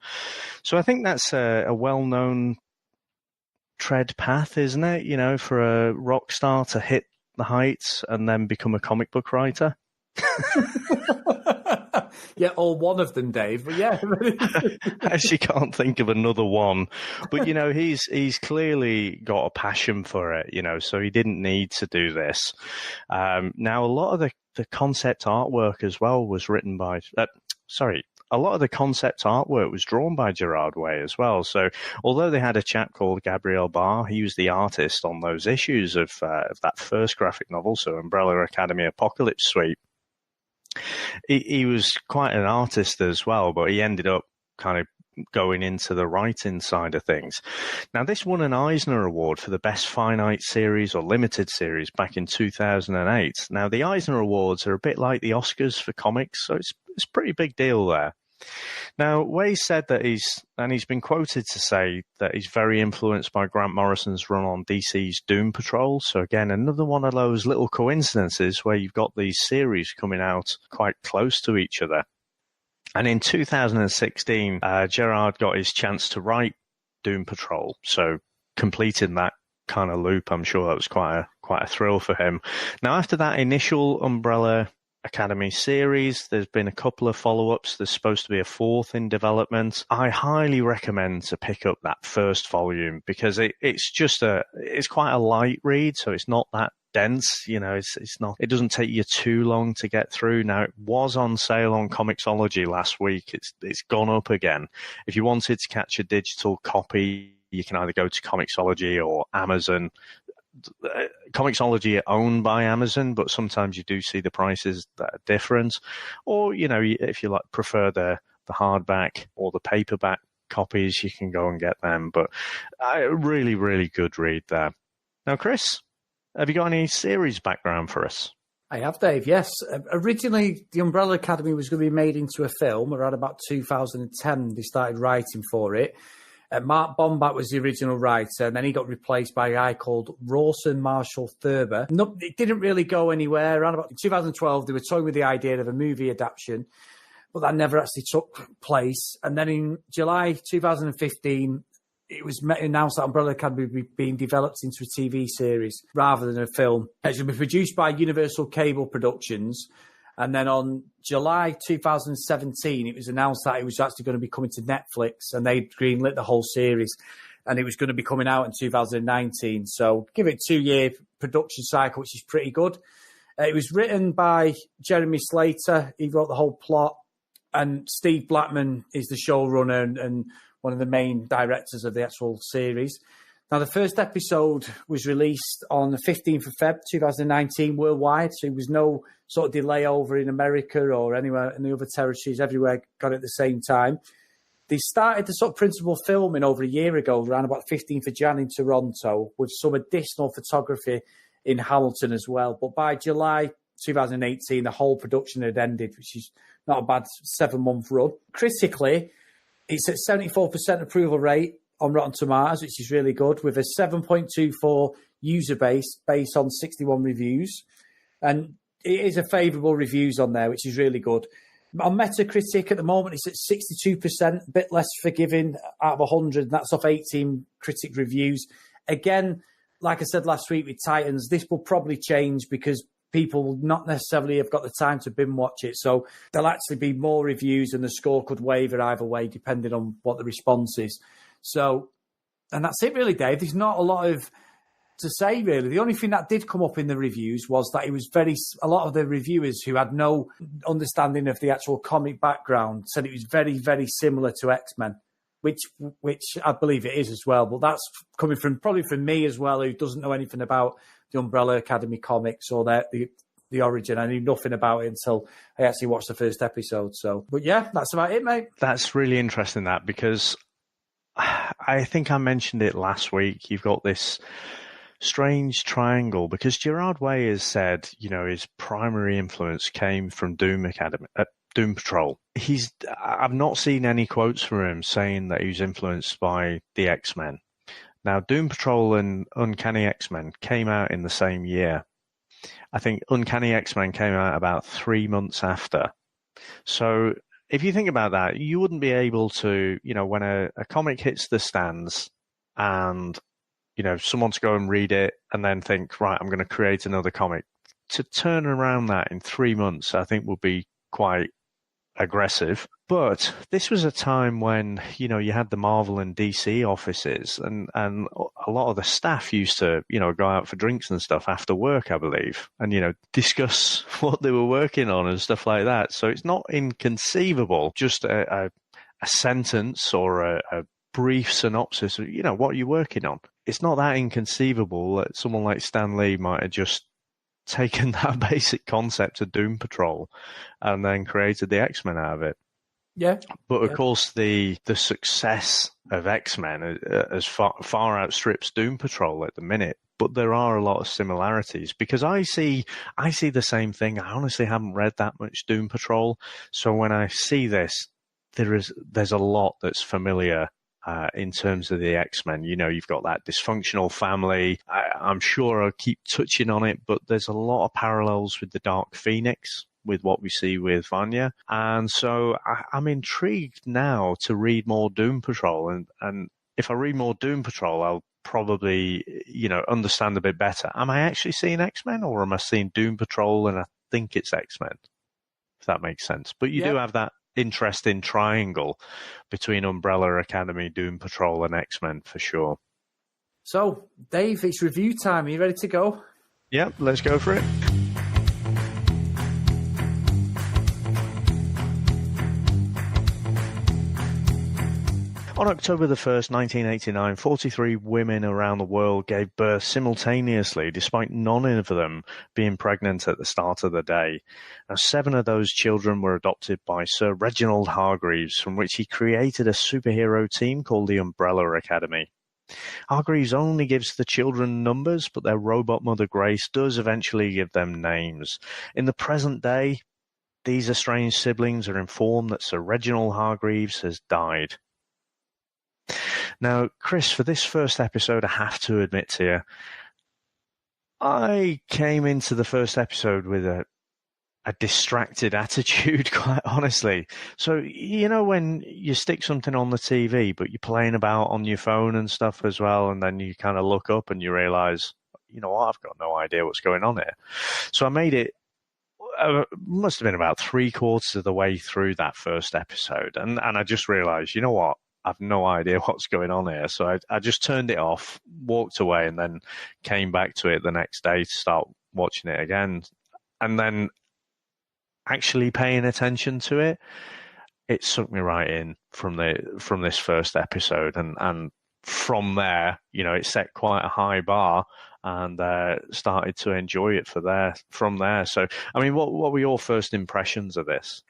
So I think that's a well-known tread path, isn't it? You know, for a rock star to hit the heights and then become a comic book writer. Yeah, or one of them, Dave. But yeah, I actually can't think of another one. But you know, he's clearly got a passion for it. You know, so he didn't need to do this. Now, a lot of the concept artwork as well was written by. A lot of the concept artwork was drawn by Gerard Way as well. So, although they had a chap called Gabriel Barr, he was the artist on those issues of that first graphic novel, so Umbrella Academy Apocalypse Suite. He was quite an artist as well, but he ended up kind of going into the writing side of things. Now, this won an Eisner Award for the Best Finite Series or Limited Series back in 2008. Now, the Eisner Awards are a bit like the Oscars for comics, so it's a pretty big deal there. Now, Way said that he's been quoted to say that he's very influenced by Grant Morrison's run on DC's Doom Patrol. So again, another one of those little coincidences where you've got these series coming out quite close to each other. And in 2016, Gerard got his chance to write Doom Patrol. So completing that kind of loop, I'm sure that was quite a thrill for him. Now, after that initial Umbrella Academy series, there's been a couple of follow-ups. There's supposed to be a 4th in development. I highly recommend to pick up that first volume because it's quite a light read, so it's not that dense. You know, it doesn't take you too long to get through. Now, it was on sale on Comixology last week. It's gone up again. If you wanted to catch a digital copy, you can either go to Comixology or Amazon. Comixology are owned by Amazon, but sometimes you do see the prices that are different. Or, you know, if you prefer the hardback or the paperback copies, you can go and get them. But a really, really good read there. Now, Chris, have you got any series background for us? I have, Dave, yes. Originally, the Umbrella Academy was going to be made into a film around about 2010. They started writing for it. Mark Bombat was the original writer, and then he got replaced by a guy called Rawson Marshall Thurber. No, it didn't really go anywhere. Around about 2012, they were toying with the idea of a movie adaptation, but that never actually took place. And then in July 2015, it was announced that Umbrella Academy would be being developed into a TV series rather than a film. It should be produced by Universal Cable Productions, And then on July 2017, it was announced that it was actually going to be coming to Netflix, and they greenlit the whole series, and it was going to be coming out in 2019. So give it a 2-year production cycle, which is pretty good. It was written by Jeremy Slater. He wrote the whole plot, and Steve Blackman is the showrunner and one of the main directors of the actual series. Now, the first episode was released on the 15th of Feb 2019 worldwide, so there was no sort of delay over in America or anywhere in the other territories. Everywhere got it at the same time. They started the sort of principal filming over a year ago, around about 15th of Jan in Toronto, with some additional photography in Hamilton as well. But by July 2018, the whole production had ended, which is not a bad 7-month run. Critically, it's at 74% approval rate on Rotten Tomatoes, which is really good, with a 7.24 user base based on 61 reviews. And it is a favourable reviews on there, which is really good. On Metacritic at the moment, it's at 62%, a bit less forgiving out of 100, and that's off 18 critic reviews. Again, like I said last week with Titans, this will probably change because people will not necessarily have got the time to binge watch it. So there'll actually be more reviews and the score could waver either way, depending on what the response is. So, and that's it really, Dave. There's not a lot to say, really. The only thing that did come up in the reviews was that it was a lot of the reviewers who had no understanding of the actual comic background said it was very, very similar to X-Men, which I believe it is as well. But that's coming probably from me as well, who doesn't know anything about the Umbrella Academy comics or the origin. I knew nothing about it until I actually watched the first episode. So, but yeah, that's about it, mate. That's really interesting, that, because I think I mentioned it last week. You've got this strange triangle because Gerard Way has said, his primary influence came from Doom Patrol. I've not seen any quotes from him saying that he was influenced by the X-Men. Now, Doom Patrol and Uncanny X-Men came out in the same year. I think Uncanny X-Men came out about 3 months after. So if you think about that, you wouldn't be able to, when a comic hits the stands and, someone to go and read it and then think, right, I'm going to create another comic. To turn around that in 3 months, I think would be quite aggressive. But this was a time when, you had the Marvel and DC offices and a lot of the staff used to, go out for drinks and stuff after work, I believe, and, discuss what they were working on and stuff like that. So it's not inconceivable, just a sentence or a brief synopsis of, what are you working on? It's not that inconceivable that someone like Stan Lee might have just taken that basic concept of Doom Patrol and then created the X-Men out of it. Yeah. But of course, the success of X-Men as far outstrips Doom Patrol at the minute. But there are a lot of similarities because I see the same thing. I honestly haven't read that much Doom Patrol, so when I see this, there's a lot that's familiar. In terms of the X-Men, you've got that dysfunctional family. I'm sure I'll keep touching on it, but there's a lot of parallels with the Dark Phoenix, with what we see with Vanya. And so I'm intrigued now to read more Doom Patrol. And if I read more Doom Patrol, I'll probably, understand a bit better. Am I actually seeing X-Men or am I seeing Doom Patrol and I think it's X-Men? If that makes sense. But you do have that interesting triangle between Umbrella Academy, Doom Patrol, and X-Men for sure. So, Dave, it's review time. Are you ready to go? Yep, let's go for it. On October the 1st, 1989, 43 women around the world gave birth simultaneously, despite none of them being pregnant at the start of the day. Now, 7 of those children were adopted by Sir Reginald Hargreaves, from which he created a superhero team called the Umbrella Academy. Hargreaves only gives the children numbers, but their robot mother Grace does eventually give them names. In the present day, these estranged siblings are informed that Sir Reginald Hargreaves has died. Now, Chris, for this first episode, I have to admit to you, I came into the first episode with a distracted attitude, quite honestly. So, when you stick something on the TV, but you're playing about on your phone and stuff as well, and then you kind of look up and you realize, I've got no idea what's going on here. So I made it must have been about 3/4 of the way through that first episode. And I just realized, you know what? I've no idea what's going on here. So I just turned it off, walked away, and then came back to it the next day to start watching it again. And then actually paying attention to it, it sucked me right in from this first episode. And from there, it set quite a high bar, and started to enjoy it from there. So, I mean, what were your first impressions of this?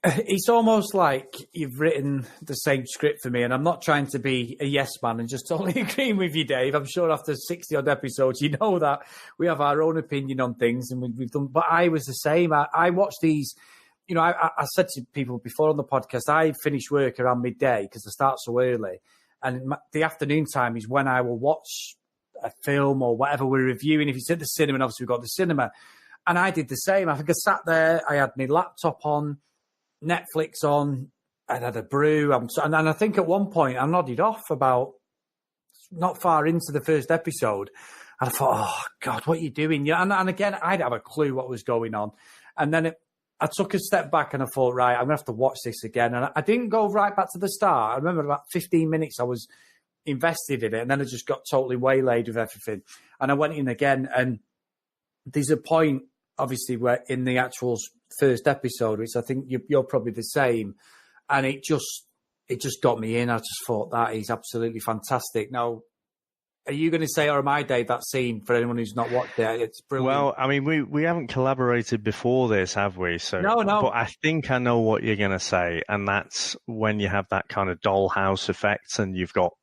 It's almost like you've written the same script for me, and I'm not trying to be a yes man and just totally agreeing with you, Dave. I'm sure after 60-odd episodes, you know that we have our own opinion on things, and we've done. But I was the same. I watched these. I said to people before on the podcast, I finish work around midday because I start so early, and the afternoon time is when I will watch a film or whatever we're reviewing. If it's at the cinema, and obviously we've got the cinema, and I did the same. I think I sat there. I had my laptop on, Netflix on, I had a brew, and I think at one point I nodded off about not far into the first episode, and I thought, oh God, what are you doing? Yeah, and again, I didn't have a clue what was going on, and then I took a step back and I thought, right, I'm gonna have to watch this again, and I didn't go right back to the start. I remember about 15 minutes I was invested in it, and then I just got totally waylaid with everything, and I went in again, and there's a point, obviously, where in the actual first episode, which I think you're probably the same, and it just got me in. I just thought that is absolutely fantastic. Now, are you going to say, or am I, Dave, that scene for anyone who's not watched it? It's brilliant. Well, I mean, we haven't collaborated before this, have we? So no. But I think I know what you're going to say, and that's when you have that kind of dollhouse effect, and you've got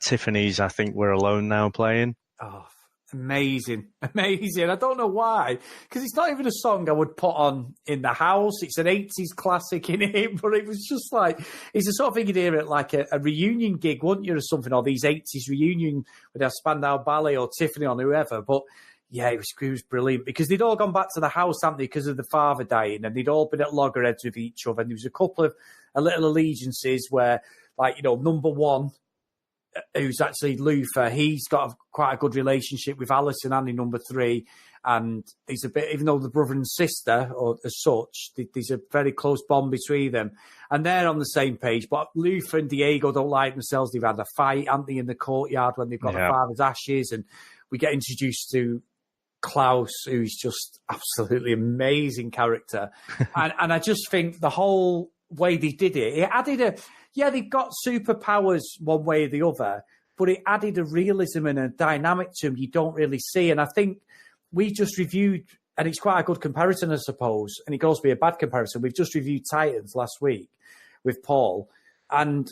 Tiffany's I Think We're Alone Now playing. Oh, amazing. I don't know why, because it's not even a song I would put on in the house. It's an 80s classic in it, but it was just like, it's the sort of thing you'd hear at like a reunion gig, wouldn't you, or something, or these 80s reunion with our Spandau Ballet or Tiffany or whoever. But yeah, it was brilliant, because they'd all gone back to the house, hadn't they, because of the father dying, and they'd all been at loggerheads with each other. And there was a couple of little allegiances where, like, number one, who's actually Luther, he's got quite a good relationship with Alison, and number three, and there's a bit, even though the brother and sister, or as such, there's a very close bond between them, and they're on the same page. But Luther and Diego don't like themselves. They've had a fight, haven't they, in the courtyard when they've got the father's ashes, and we get introduced to Klaus, who's just absolutely amazing character, and I just think the whole way they did it added they've got superpowers one way or the other, but it added a realism and a dynamic to them you don't really see. And I think we just reviewed, and it's quite a good comparison, I suppose, and it goes to be a bad comparison. We've just reviewed Titans last week with Paul, and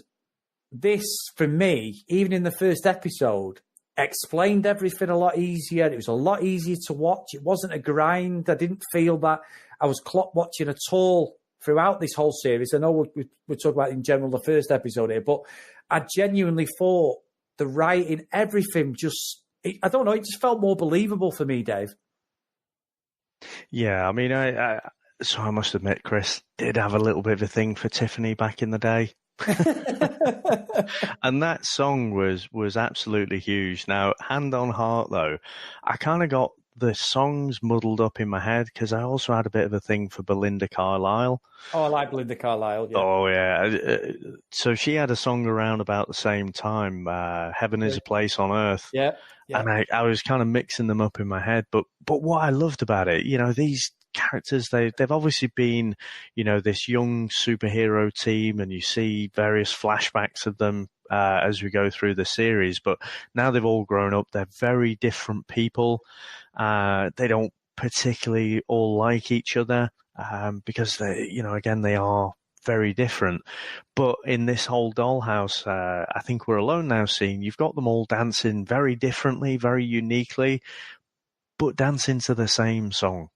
this, for me, even in the first episode, explained everything a lot easier. It was a lot easier to watch. It wasn't a grind. I didn't feel that I was clock watching at all throughout this whole series. I know we're talking about in general the first episode here, but I genuinely thought the writing, everything, I don't know, it just felt more believable for me, Dave. Yeah, I mean, so I must admit, Chris did have a little bit of a thing for Tiffany back in the day. And that song was absolutely huge. Now, hand on heart, though, I kind of got the songs muddled up in my head, because I also had a bit of a thing for Belinda Carlisle. Oh, I like Belinda Carlisle. Yeah. Oh, yeah. So she had a song around about the same time, Heaven is a Place on Earth. Yeah. And I was kind of mixing them up in my head. But what I loved about it, these characters, they've obviously been, this young superhero team, and you see various flashbacks of them as we go through the series, but now they've all grown up. They're very different people. They don't particularly all like each other, because they are very different. But in this whole dollhouse, I think we're alone now scene, you've got them all dancing very differently, very uniquely, but dancing to the same song.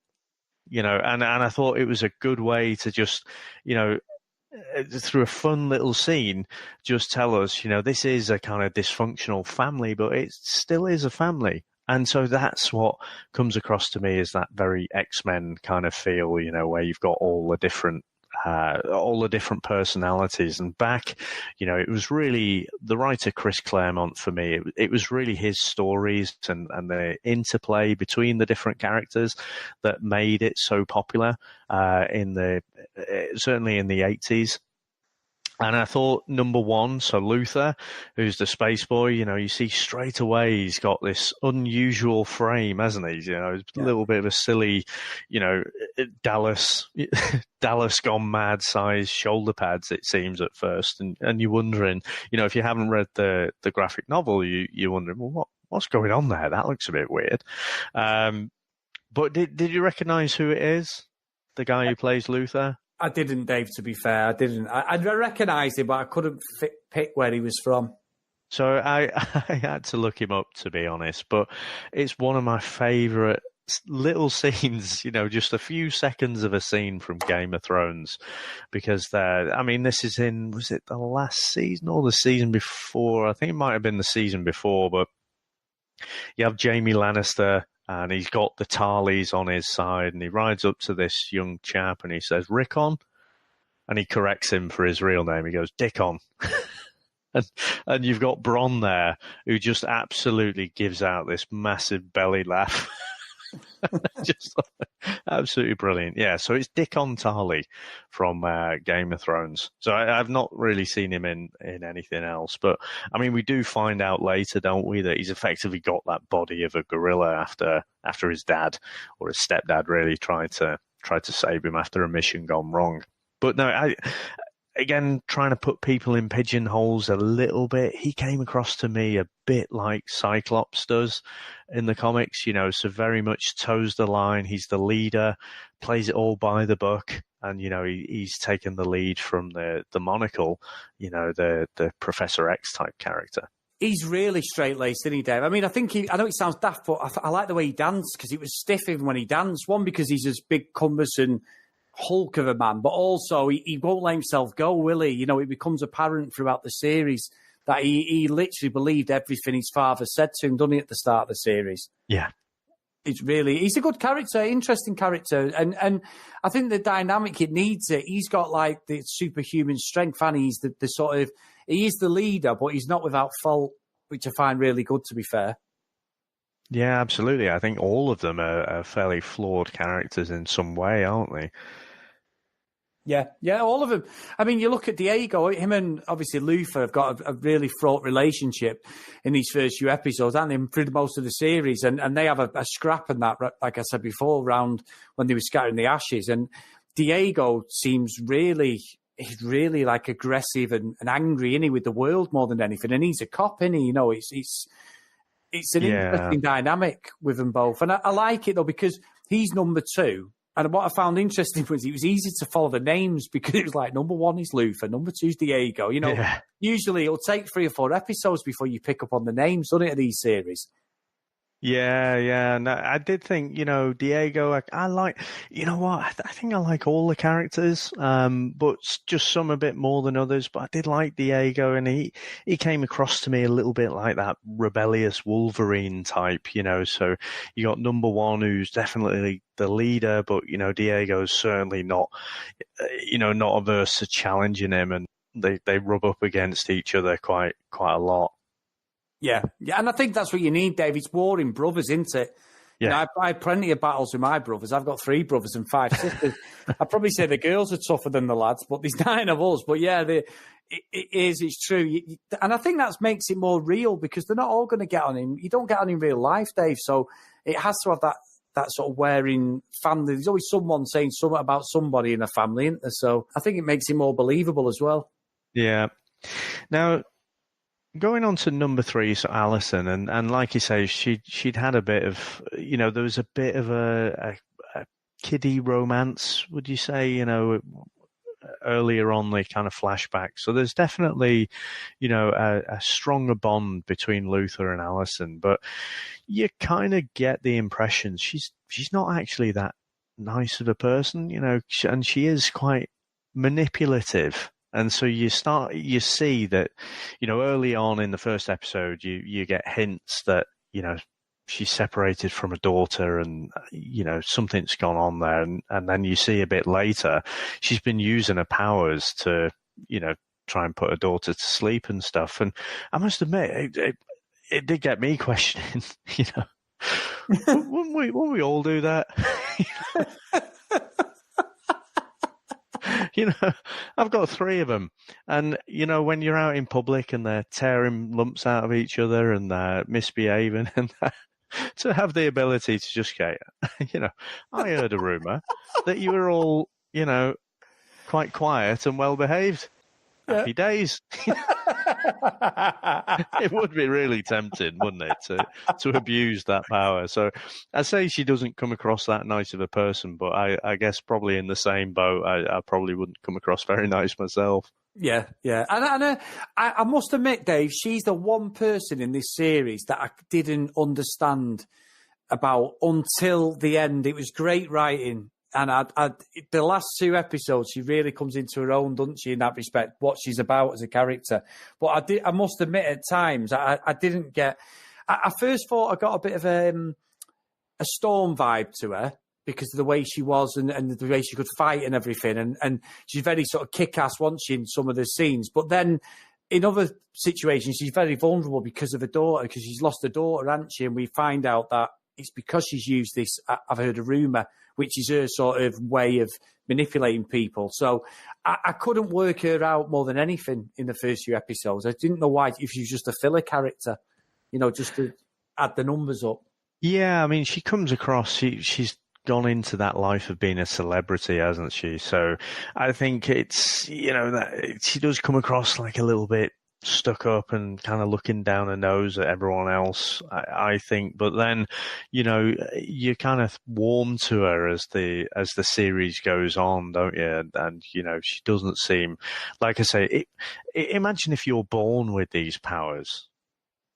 And I thought it was a good way to just, through a fun little scene, just tell us, this is a kind of dysfunctional family, but it still is a family. And so that's what comes across to me as that very X-Men kind of feel, where you've got all the different all the different personalities. And back, it was really the writer Chris Claremont for me. It was really his stories and the interplay between the different characters that made it so popular certainly in the 80s. And I thought number one, so Luther, who's the space boy, you see straight away he's got this unusual frame, hasn't he? A little bit of a silly, Dallas gone mad size shoulder pads, it seems at first. And you're wondering, if you haven't read the graphic novel, you're wondering, well, what's going on there? That looks a bit weird. But did you recognize who it is? The guy who plays Luther? I didn't, Dave, to be fair. I didn't. I recognised him, but I couldn't pick where he was from. So I had to look him up, to be honest, but it's one of my favourite little scenes, just a few seconds of a scene from Game of Thrones, because this is was it the last season or the season before? I think it might have been the season before, but you have Jaime Lannister, and he's got the Tarleys on his side, and he rides up to this young chap, and he says, Rickon? And he corrects him for his real name. He goes, Dickon. and you've got Bronn there, who just absolutely gives out this massive belly laugh. Just absolutely brilliant. Yeah, so it's Dickon Tarley from Game of Thrones. So I've not really seen him in anything else, but we do find out later, don't we, that he's effectively got that body of a gorilla after his dad or his stepdad really tried to save him after a mission gone wrong. But no, again, trying to put people in pigeonholes a little bit, he came across to me a bit like Cyclops does in the comics, so very much toes the line. He's the leader, plays it all by the book, and, he's taken the lead from the monocle, the Professor X type character. He's really straight-laced, isn't he, Dave? I think I know it sounds daft, but I like the way he danced, because it was stiff even when he danced. One, because he's this big, cumbersome hulk of a man, but also he won't let himself go, will he? It becomes apparent throughout the series that he literally believed everything his father said to him, doesn't he, at the start of the series? Yeah. He's a good character, interesting character. And I think the dynamic, it needs it. He's got like the superhuman strength, and he's the sort of, he is the leader, but he's not without fault, which I find really good, to be fair. Yeah, absolutely. I think all of them are fairly flawed characters in some way, aren't they? Yeah, all of them. You look at Diego, him and obviously Luther have got a really fraught relationship in these first few episodes, and him through most of the series, and they have a scrap in that, like I said before, around when they were scattering the ashes. And Diego seems he's really like aggressive and angry, isn't he, with the world more than anything, and he's a cop, isn't he? It's an interesting dynamic with them both. And I like it, though, because he's number two. And what I found interesting was it was easy to follow the names, because it was like number one is Luther, number two is Diego. Usually it'll take 3 or 4 episodes before you pick up on the names, doesn't it, of these series? Yeah. No, I did think, Diego, I like, I think I like all the characters, but just some a bit more than others. But I did like Diego, and he came across to me a little bit like that rebellious Wolverine type, So you got number one, who's definitely the leader, but, Diego's certainly not, not averse to challenging him, and they rub up against each other quite a lot. Yeah, and I think that's what you need, Dave. It's warring brothers, isn't it? Yeah. I had plenty of battles with my brothers. I've got 3 brothers and 5 sisters. I'd probably say the girls are tougher than the lads, but there's 9 of us. But yeah, it's true. And I think that makes it more real, because they're not all going to get on him. You don't get on in real life, Dave. So it has to have that sort of wearing family. There's always someone saying something about somebody in a family, isn't there? So I think it makes it more believable as well. Yeah. Now, going on to number 3, so Alison, and like you say, she'd had a bit of, there was a bit of a kiddie romance, would you say, earlier on the kind of flashbacks. So there's definitely, a stronger bond between Luther and Alison, but you kind of get the impression she's not actually that nice of a person, and she is quite manipulative. And so you see that, early on in the first episode, you get hints that, she's separated from a daughter and, something's gone on there. And then you see a bit later, she's been using her powers to, try and put her daughter to sleep and stuff. And I must admit, it did get me questioning, wouldn't we all do that? I've got 3 of them. And, when you're out in public and they're tearing lumps out of each other and they're misbehaving and to have the ability to just go, I heard a rumour that you were all, quite quiet and well behaved. Happy days. It would be really tempting, wouldn't it, to abuse that power? So I say she doesn't come across that nice of a person, but I guess probably in the same boat, I probably wouldn't come across very nice myself. Yeah. And I must admit, Dave, she's the one person in this series that I didn't understand about until the end. It was great writing. And the last 2 episodes, she really comes into her own, doesn't she, in that respect, what she's about as a character. But I must admit, at times, I didn't get... I first thought I got a bit of a Storm vibe to her, because of the way she was and the way she could fight and everything. And she's very sort of kick-ass, wasn't she, in some of the scenes. But then in other situations, she's very vulnerable because of her daughter, because she's lost her daughter, hasn't she? And we find out that it's because she's used this, I've heard a rumour, which is her sort of way of manipulating people. So I couldn't work her out more than anything in the first few episodes. I didn't know why, if she was just a filler character, just to add the numbers up. Yeah, I mean, she comes across, she's gone into that life of being a celebrity, hasn't she? So I think it's, that she does come across like a little bit stuck up and kind of looking down her nose at everyone else, I think. But then, you kind of warm to her as the series goes on, don't you? And she doesn't seem, like I say, imagine if you're born with these powers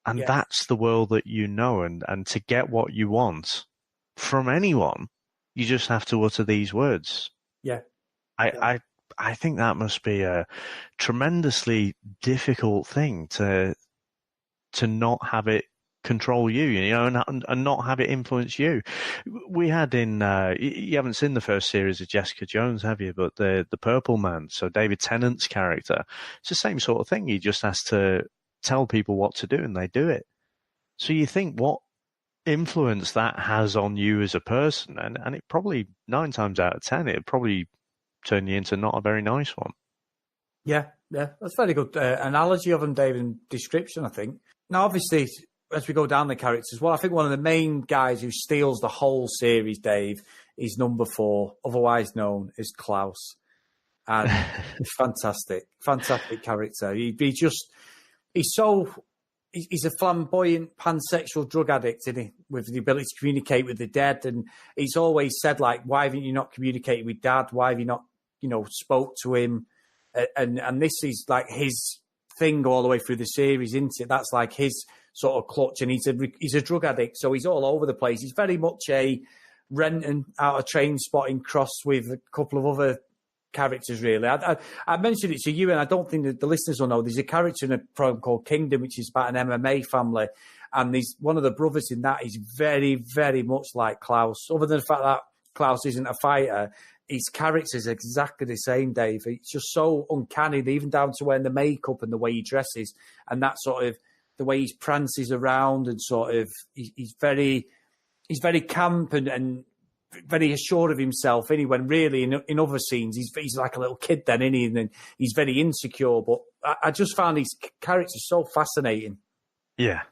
and that's the world that and to get what you want from anyone, you just have to utter these words. Yeah. I think that must be a tremendously difficult thing to not have it control you, and not have it influence you. We had you haven't seen the first series of Jessica Jones, have you? But the Purple Man, so David Tennant's character, it's the same sort of thing. He just has to tell people what to do and they do it. So you think what influence that has on you as a person, and it probably 9 times out of 10, it probably turn you into not a very nice one. Yeah, that's a very good analogy of them, David, and description, I think. Now, obviously, as we go down the characters, well, I think one of the main guys who steals the whole series, Dave, is number 4, otherwise known as Klaus. And fantastic character. He's a flamboyant pansexual drug addict, isn't he? With the ability to communicate with the dead. And he's always said, like, why haven't you not communicated with Dad? Why have you not, spoke to him? And this is like his thing all the way through the series, isn't it? That's like his sort of clutch. And he's a drug addict, so he's all over the place. He's very much a Renton out of Train Spotting cross with a couple of other characters, really. I mentioned it to you, and I don't think that the listeners will know. There's a character in a program called Kingdom, which is about an MMA family, and one of the brothers in that is very, very much like Klaus. Other than the fact that Klaus isn't a fighter, his character is exactly the same, Dave. It's just so uncanny, even down to wearing the makeup and the way he dresses, and that sort of the way he prances around, and sort of he's very camp and very assured of himself, isn't he? When really in other scenes he's like a little kid then, isn't he? And then he's very insecure. But I just found his character so fascinating. Yeah,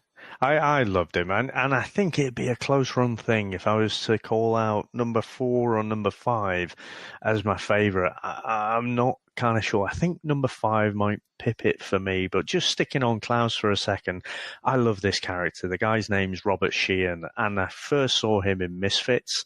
I loved him, and I think it'd be a close run thing if I was to call out number 4 or number 5 as my favourite. I'm not kind of sure. I think number 5 might pip it for me, but just sticking on Klaus for a second, I love this character. The guy's name's Robert Sheehan, and I first saw him in Misfits.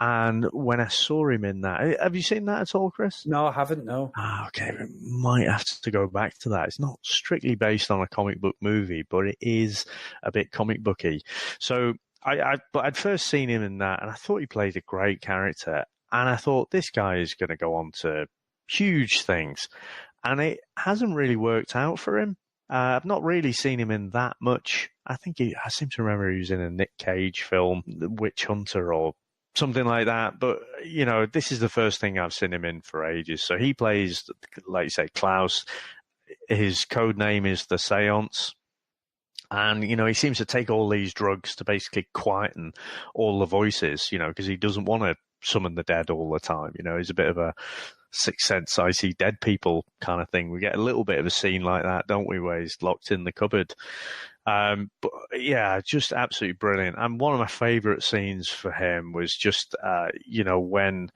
And when I saw him in that, have you seen that at all, Chris? No, I haven't, no. Okay, we might have to go back to that. It's not strictly based on a comic book movie, but it is a bit comic booky. So but I'd first seen him in that, and I thought he played a great character. And I thought, this guy is going to go on to huge things. And it hasn't really worked out for him. I've not really seen him in that much. I seem to remember he was in a Nick Cage film, The Witch Hunter or something like that. But, this is the first thing I've seen him in for ages. So he plays, like you say, Klaus. His code name is the Seance. And, he seems to take all these drugs to basically quieten all the voices, because he doesn't want to summon the dead all the time. He's a bit of a Sixth Sense, I see dead people kind of thing. We get a little bit of a scene like that, don't we, where he's locked in the cupboard. But yeah, just absolutely brilliant. And one of my favourite scenes for him was just, when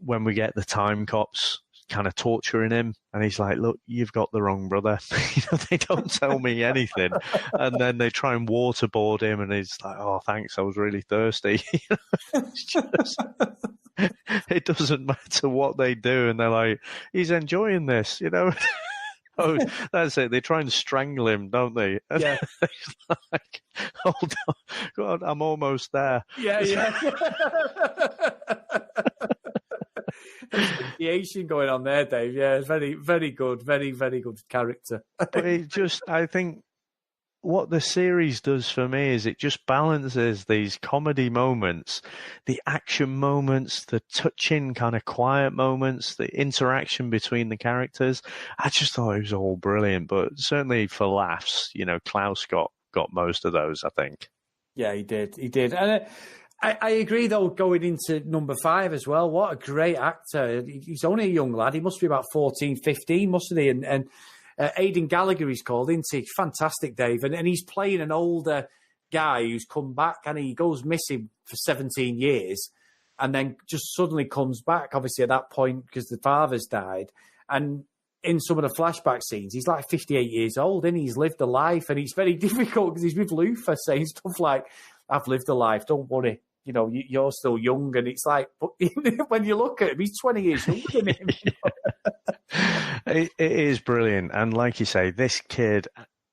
we get the time cops kind of torturing him, and he's like, "Look, you've got the wrong brother." They don't tell me anything, and then they try and waterboard him, and he's like, "Oh, thanks, I was really thirsty." It doesn't matter what they do, and they're like, "He's enjoying this," Oh, that's it. They try and strangle him, don't they? And Yeah. he's like, "Hold on, God, I'm almost there." Yeah. Asphyxiation going on there, Dave. Yeah, it's very, very good. Very, very good character. But I think what the series does for me is it just balances these comedy moments, the action moments, the touching kind of quiet moments, the interaction between the characters. I just thought it was all brilliant, but certainly for laughs, Klaus got most of those, I think. Yeah, he did. And I agree, though, going into number 5 as well. What a great actor. He's only a young lad. He must be about 14, 15, mustn't he? And Aidan Gallagher he's called, isn't he? Fantastic, Dave. And he's playing an older guy who's come back, and he goes missing for 17 years and then just suddenly comes back, obviously, at that point because the father's died. And in some of the flashback scenes, he's like 58 years old, and he's lived a life, and it's very difficult because he's with Luther saying stuff like, "I've lived a life, don't worry. You're still young." And it's like, but when you look at him, he's 20 years younger than him. It is brilliant. And like you say, this kid,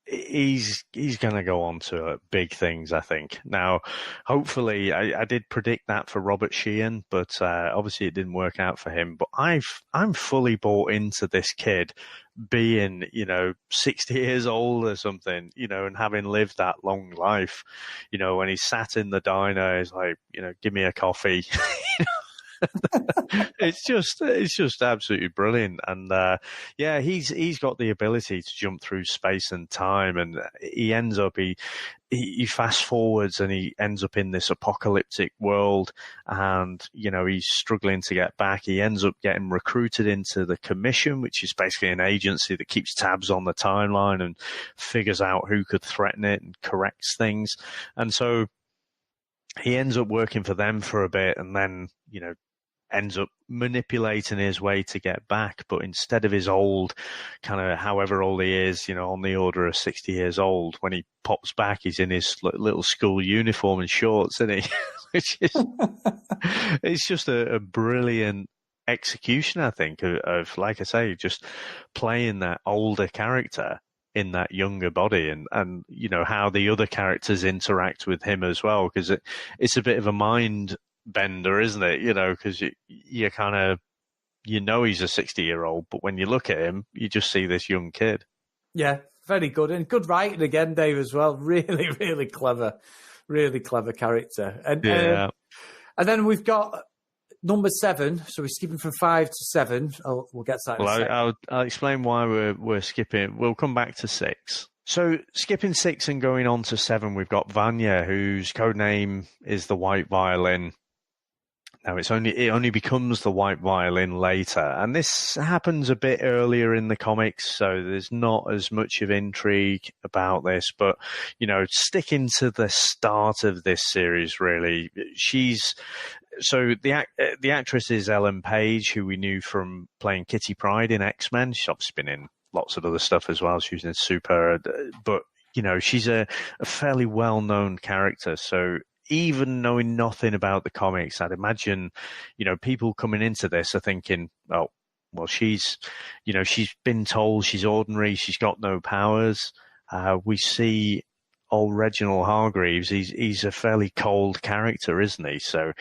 he's going to go on to big things, I think. Now, hopefully, I did predict that for Robert Sheehan, but obviously it didn't work out for him. But I'm fully bought into this kid being, 60 years old or something, and having lived that long life. When he's sat in the diner, he's like, "Give me a coffee." It's just absolutely brilliant. And yeah, he's got the ability to jump through space and time, and he ends up he fast forwards and he ends up in this apocalyptic world, and he's struggling to get back. He ends up getting recruited into the Commission, which is basically an agency that keeps tabs on the timeline and figures out who could threaten it and corrects things. And so he ends up working for them for a bit, and then ends up manipulating his way to get back. But instead of his old kind of however old he is, on the order of 60 years old, when he pops back, he's in his little school uniform and shorts, isn't he? Which is, it's just a brilliant execution, I think, of, like I say, just playing that older character in that younger body, and how the other characters interact with him as well, because it's a bit of a mind bender, isn't it? Because you kind of he's a 60-year-old, but when you look at him, you just see this young kid. Yeah, very good, and good writing again, Dave, as well. Really, really clever character. And yeah, and then we've got number 7. So we're skipping from 5 to 7. We'll get to that. Well, I'll explain why we're skipping. We'll come back to 6. So skipping 6 and going on to 7, we've got Vanya, whose code name is the White Violin. Now, it only becomes the White Violin later, and this happens a bit earlier in the comics, so there's not as much of intrigue about this. But sticking to the start of this series, really, the actress is Ellen Page, who we knew from playing Kitty Pryde in X-Men. She's obviously been in lots of other stuff as well. She was in Super, but she's a fairly well-known character, so even knowing nothing about the comics, I'd imagine, people coming into this are thinking, oh, well, she's been told she's ordinary, she's got no powers. We see old Reginald Hargreaves, he's a fairly cold character, isn't he? So,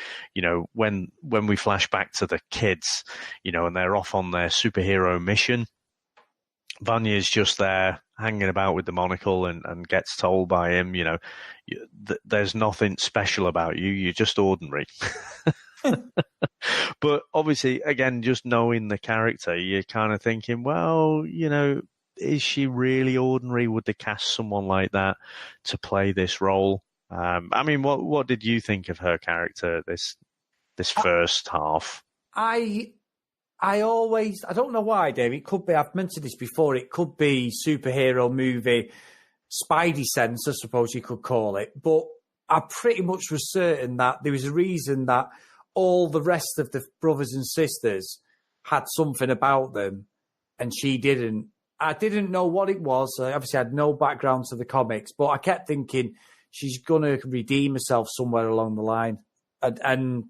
when we flash back to the kids, and they're off on their superhero mission, Vanya's just there hanging about with the monocle and gets told by him, there's nothing special about you. You're just ordinary. But obviously, again, just knowing the character, you're kind of thinking, well, is she really ordinary? Would they cast someone like that to play this role? I mean, what did you think of her character this first half? I don't know why, Dave. It could be, I've mentioned this before, it could be superhero movie, Spidey sense, I suppose you could call it. But I pretty much was certain that there was a reason that all the rest of the brothers and sisters had something about them and she didn't. I didn't know what it was. I obviously had no background to the comics, but I kept thinking she's going to redeem herself somewhere along the line. And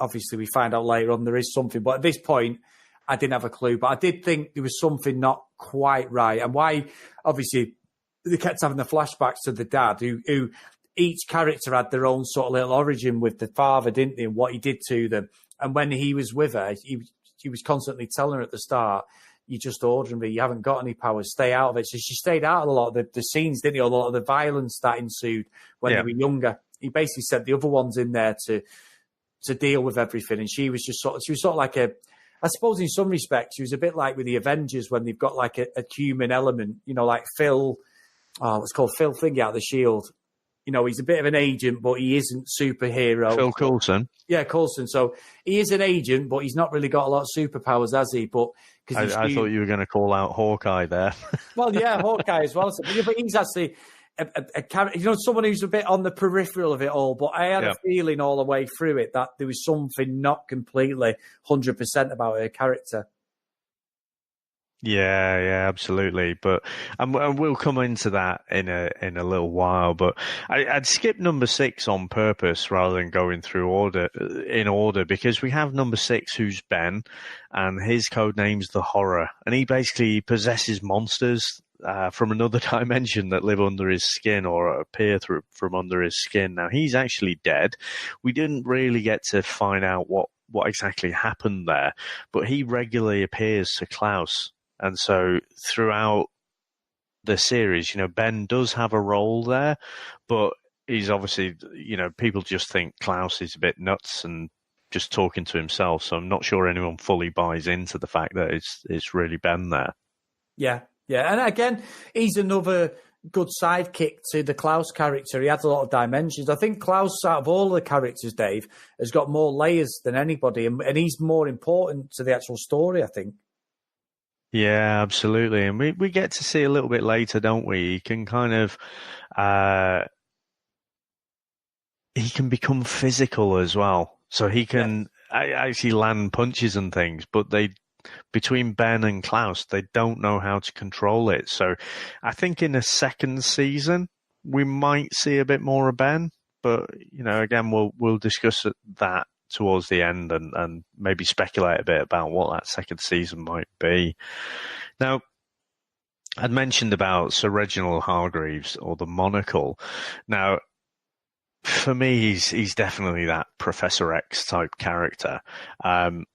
obviously we find out later on there is something. But at this point, I didn't have a clue. But I did think there was something not quite right. And why, obviously, they kept having the flashbacks to the dad, who each character had their own sort of little origin with the father, didn't they, and what he did to them. And when he was with her, he was constantly telling her at the start, you're just ordinary, you haven't got any powers, stay out of it. So she stayed out of a lot of the scenes, didn't he? A lot of the violence that ensued when they were younger. He basically sent the other ones in there to deal with everything. And she was just sort of like I suppose in some respects, she was a bit like with the Avengers when they've got like a human element, like Phil, what's called Phil Thingy out of the Shield. He's a bit of an agent, but he isn't superhero. Phil Coulson. Yeah, Coulson. So he is an agent, but he's not really got a lot of superpowers, has he? But I thought you were going to call out Hawkeye there. Well, yeah, Hawkeye as well. But he's actually a character, someone who's a bit on the peripheral of it all. But I had a feeling all the way through it that there was something not completely 100% about her character. Yeah, absolutely. But and we'll come into that in a little while. But I'd skip number 6 on purpose rather than going through in order because we have number 6, who's Ben, and his code name's the Horror, and he basically possesses monsters from another dimension that live under his skin or appear from under his skin. Now he's actually dead. We didn't really get to find out what exactly happened there, but he regularly appears to Klaus. And so throughout the series, Ben does have a role there, but he's obviously, people just think Klaus is a bit nuts and just talking to himself. So I'm not sure anyone fully buys into the fact that it's really Ben there. Yeah. And again, he's another good sidekick to the Klaus character. He has a lot of dimensions. I think Klaus, out of all the characters, Dave, has got more layers than anybody, and he's more important to the actual story, I think. Yeah, absolutely. And we get to see a little bit later, don't we? He can kind of, he can become physical as well. So he can actually land punches and things, but between Ben and Klaus, they don't know how to control it. So I think in a second season, we might see a bit more of Ben, but, again, we'll discuss that towards the end and maybe speculate a bit about what that second season might be. Now, I'd mentioned about Sir Reginald Hargreaves, or the Monocle. Now, for me, he's definitely that Professor X type character. And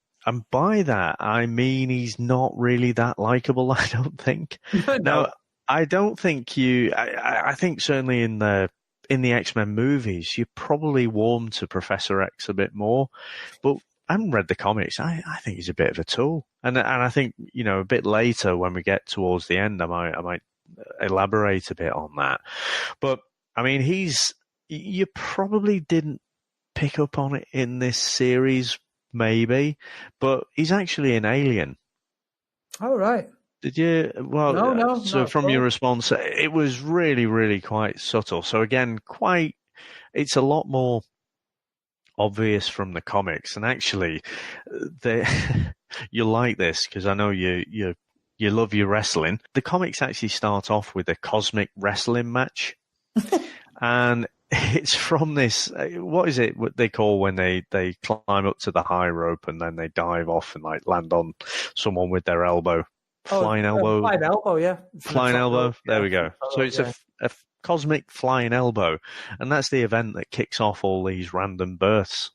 by that, I mean he's not really that likable, I don't think. No. Now, I don't think I think certainly in the X-Men movies, you probably warm to Professor X a bit more. But I haven't read the comics. I think he's a bit of a tool. And I think, a bit later when we get towards the end, I might elaborate a bit on that. But, I mean, you probably didn't pick up on it in this series, maybe, but he's actually an alien. Oh, right. Did you? Well, no. So from your response, it was really, really quite subtle. So again, it's a lot more obvious from the comics. And actually, you like this because I know you love your wrestling. The comics actually start off with a cosmic wrestling match, and it's from this. What is it? What they call when they climb up to the high rope and then they dive off and land on someone with their elbow. Flying elbow. Flying elbow, yeah. Flying elbow. There we go. So it's a cosmic flying elbow. And that's the event that kicks off all these random births.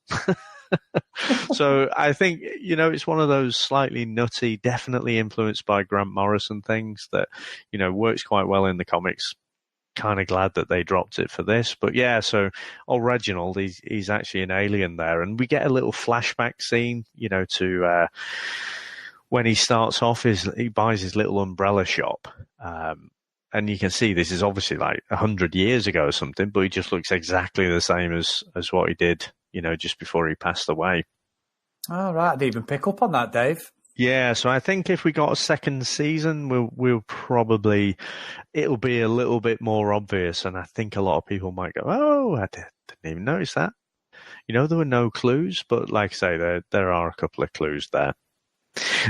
So I think, it's one of those slightly nutty, definitely influenced by Grant Morrison things that, works quite well in the comics. Kind of glad that they dropped it for this. But yeah, so old Reginald, he's actually an alien there. And we get a little flashback scene, to when he starts off, he buys his little umbrella shop. And you can see this is obviously like 100 years ago or something, but he just looks exactly the same as what he did, just before he passed away. Oh, right. I didn't even pick up on that, Dave. Yeah, so I think if we got a second season, we'll probably, it'll be a little bit more obvious, and I think a lot of people might go, "Oh, I didn't even notice that." There were no clues, but like I say, there are a couple of clues there.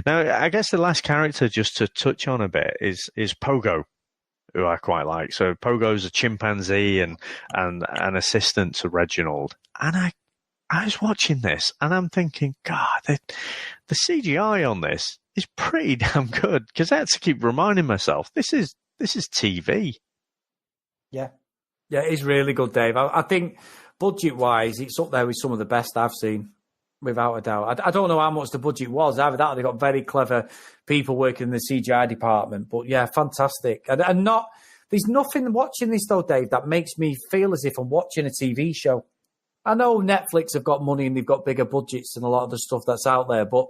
Now, I guess the last character just to touch on a bit is Pogo, who I quite like. So Pogo's a chimpanzee and an assistant to Reginald, and I was watching this and I'm thinking, God, the CGI on this is pretty damn good, because I had to keep reminding myself this is TV. Yeah, it is really good, Dave. I think budget-wise, it's up there with some of the best I've seen, without a doubt. I don't know how much the budget was. Either that or they got very clever people working in the CGI department. But yeah, fantastic. And there's nothing watching this, though, Dave, that makes me feel as if I'm watching a TV show. I know Netflix have got money and they've got bigger budgets than a lot of the stuff that's out there, but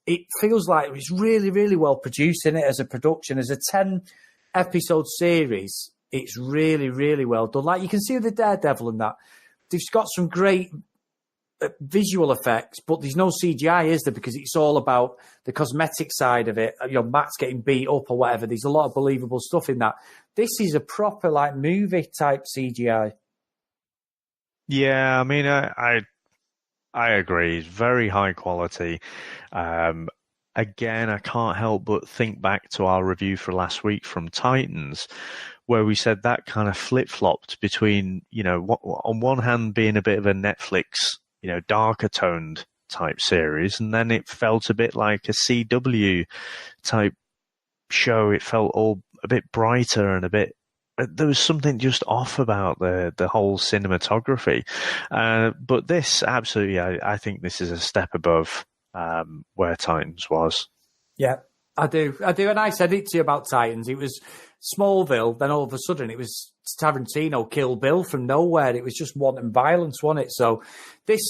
it feels like it's really, really well produced in it as a production. As a 10-episode series, it's really, really well done. Like, you can see the Daredevil and that. They've got some great visual effects, but there's no CGI, is there? Because it's all about the cosmetic side of it. Matt's getting beat up or whatever. There's a lot of believable stuff in that. This is a proper, like, movie-type CGI. Yeah, I mean, I agree. It's very high quality. Again, I can't help but think back to our review for last week from Titans, where we said that kind of flip-flopped between, on one hand being a bit of a Netflix, darker toned type series, and then it felt a bit like a CW type show. It felt all a bit brighter and there was something just off about the whole cinematography. But this, absolutely, I think this is a step above where Titans was. Yeah, I do. And I said it to you about Titans. It was Smallville, then all of a sudden it was Tarantino, Kill Bill from nowhere. It was just wanton violence, wasn't it? So this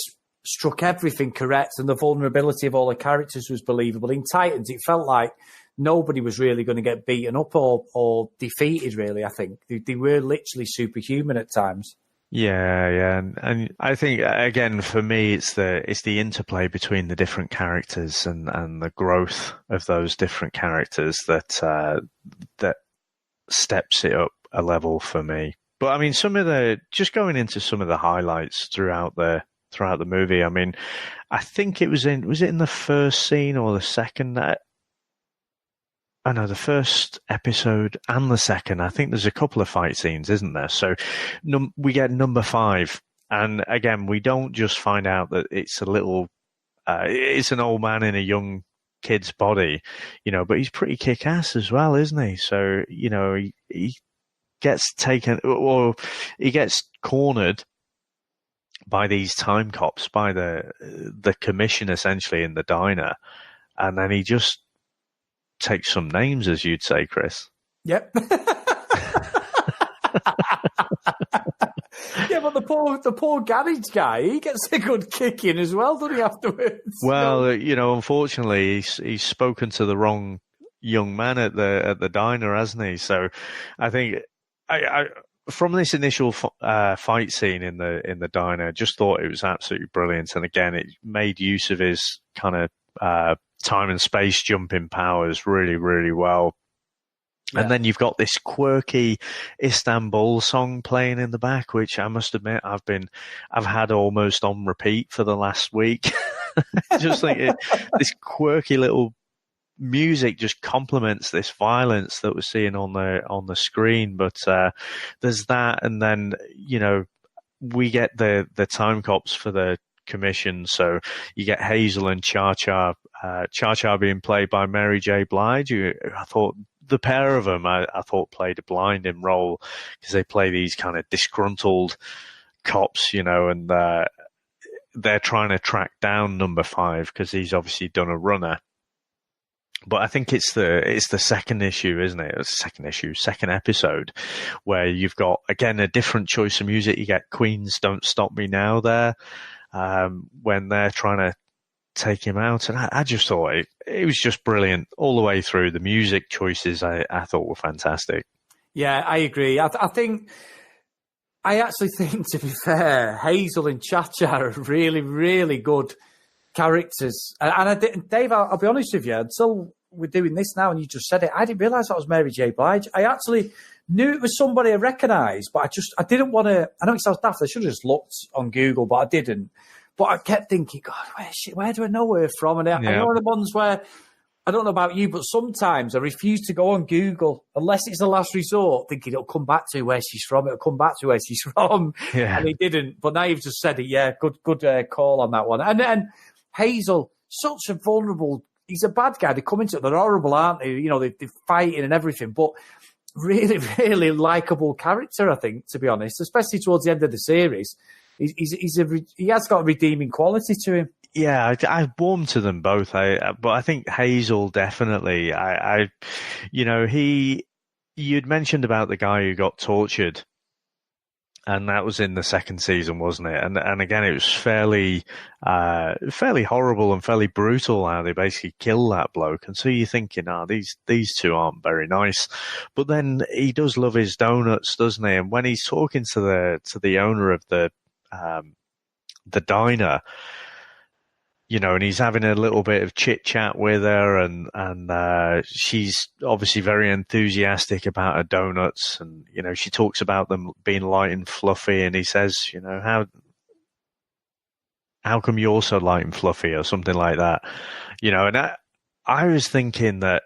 struck everything correct, and the vulnerability of all the characters was believable. In Titans, it felt like nobody was really going to get beaten up or defeated, really, I think. They were literally superhuman at times. Yeah. And I think, again, for me, it's the interplay between the different characters and the growth of those different characters that steps it up a level for me. But, I mean, just going into some of the highlights throughout the movie, I mean, I think was it in the first scene or the second? I know the first episode and the second. I think there's a couple of fight scenes, isn't there? So we get number 5. And again, we don't just find out that it's it's an old man in a young kid's body, but he's pretty kick-ass as well, isn't he? So, he gets taken, or he gets cornered by these time cops, by the commission essentially in the diner. And then he just take some names, as you'd say, Chris. Yep. Yeah, but the poor garage guy, he gets a good kick in as well, doesn't he, afterwards? Well, unfortunately, he's spoken to the wrong young man at the diner, hasn't he? So I think I from this initial fight scene in the diner, just thought it was absolutely brilliant. And again, it made use of his kind of time and space jumping powers really, really well. Yeah. And then you've got this quirky Istanbul song playing in the back, which I must admit I've had almost on repeat for the last week. Just like this quirky little music just complements this violence that we're seeing on the screen. But there's that, and then we get the time cops for the commission. So you get Hazel and Cha-Cha being played by Mary J. Blige. I thought the pair of them, I thought played a blinding role, because they play these kind of disgruntled cops, and they're trying to track down number 5 because he's obviously done a runner. But I think it's the second issue, isn't it? Second episode, where you've got, again, a different choice of music. You get Queen's Don't Stop Me Now there, when they're trying to take him out. And I just thought it was just brilliant all the way through. The music choices I thought were fantastic. Yeah, I agree. I actually think, to be fair, Hazel and Cha-Cha are really, really good characters. And Dave, I'll be honest with you, until we're doing this now and you just said it, I didn't realise that was Mary J. Blige. I actually knew it was somebody I recognised, but I didn't want to, I know it sounds daft, I should have just looked on Google, but I didn't. But I kept thinking, God, where do I know her from? And I know the ones where, I don't know about you, but sometimes I refuse to go on Google unless it's the last resort, thinking it'll come back to where she's from. Yeah. And it didn't. But now you've just said it. Yeah, good call on that one. And Hazel, such a vulnerable, he's a bad guy. They come into it, they're horrible, aren't they? You know, they're fighting and everything. But really, really likeable character, I think, to be honest, especially towards the end of the series. He has got a redeeming quality to him. Yeah, I warmed to them both. But I think Hazel definitely. You'd mentioned about the guy who got tortured, and that was in the second season, wasn't it? And again, it was fairly horrible and fairly brutal how they basically kill that bloke. And so you're thinking, these two aren't very nice. But then he does love his donuts, doesn't he? And when he's talking to the owner of the diner, you know, and he's having a little bit of chit chat with her, and she's obviously very enthusiastic about her donuts, and you know, she talks about them being light and fluffy, and he says, you know, how come you're so light and fluffy, or something like that, you know, and I was thinking that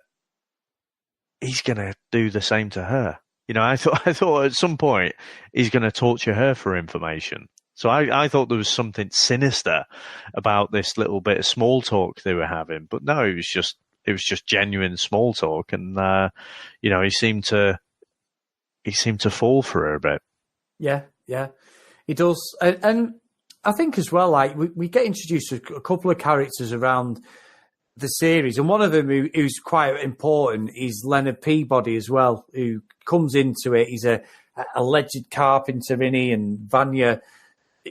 he's gonna do the same to her. You know, I thought at some point he's gonna torture her for information. So I thought there was something sinister about this little bit of small talk they were having, but no, it was just genuine small talk, and you know, he seemed to fall for her a bit. Yeah, he does, and I think as well, like we get introduced to a couple of characters around the series, and one of them who's quite important is Leonard Peabody as well, who comes into it. He's a alleged carpenter, and Vanya,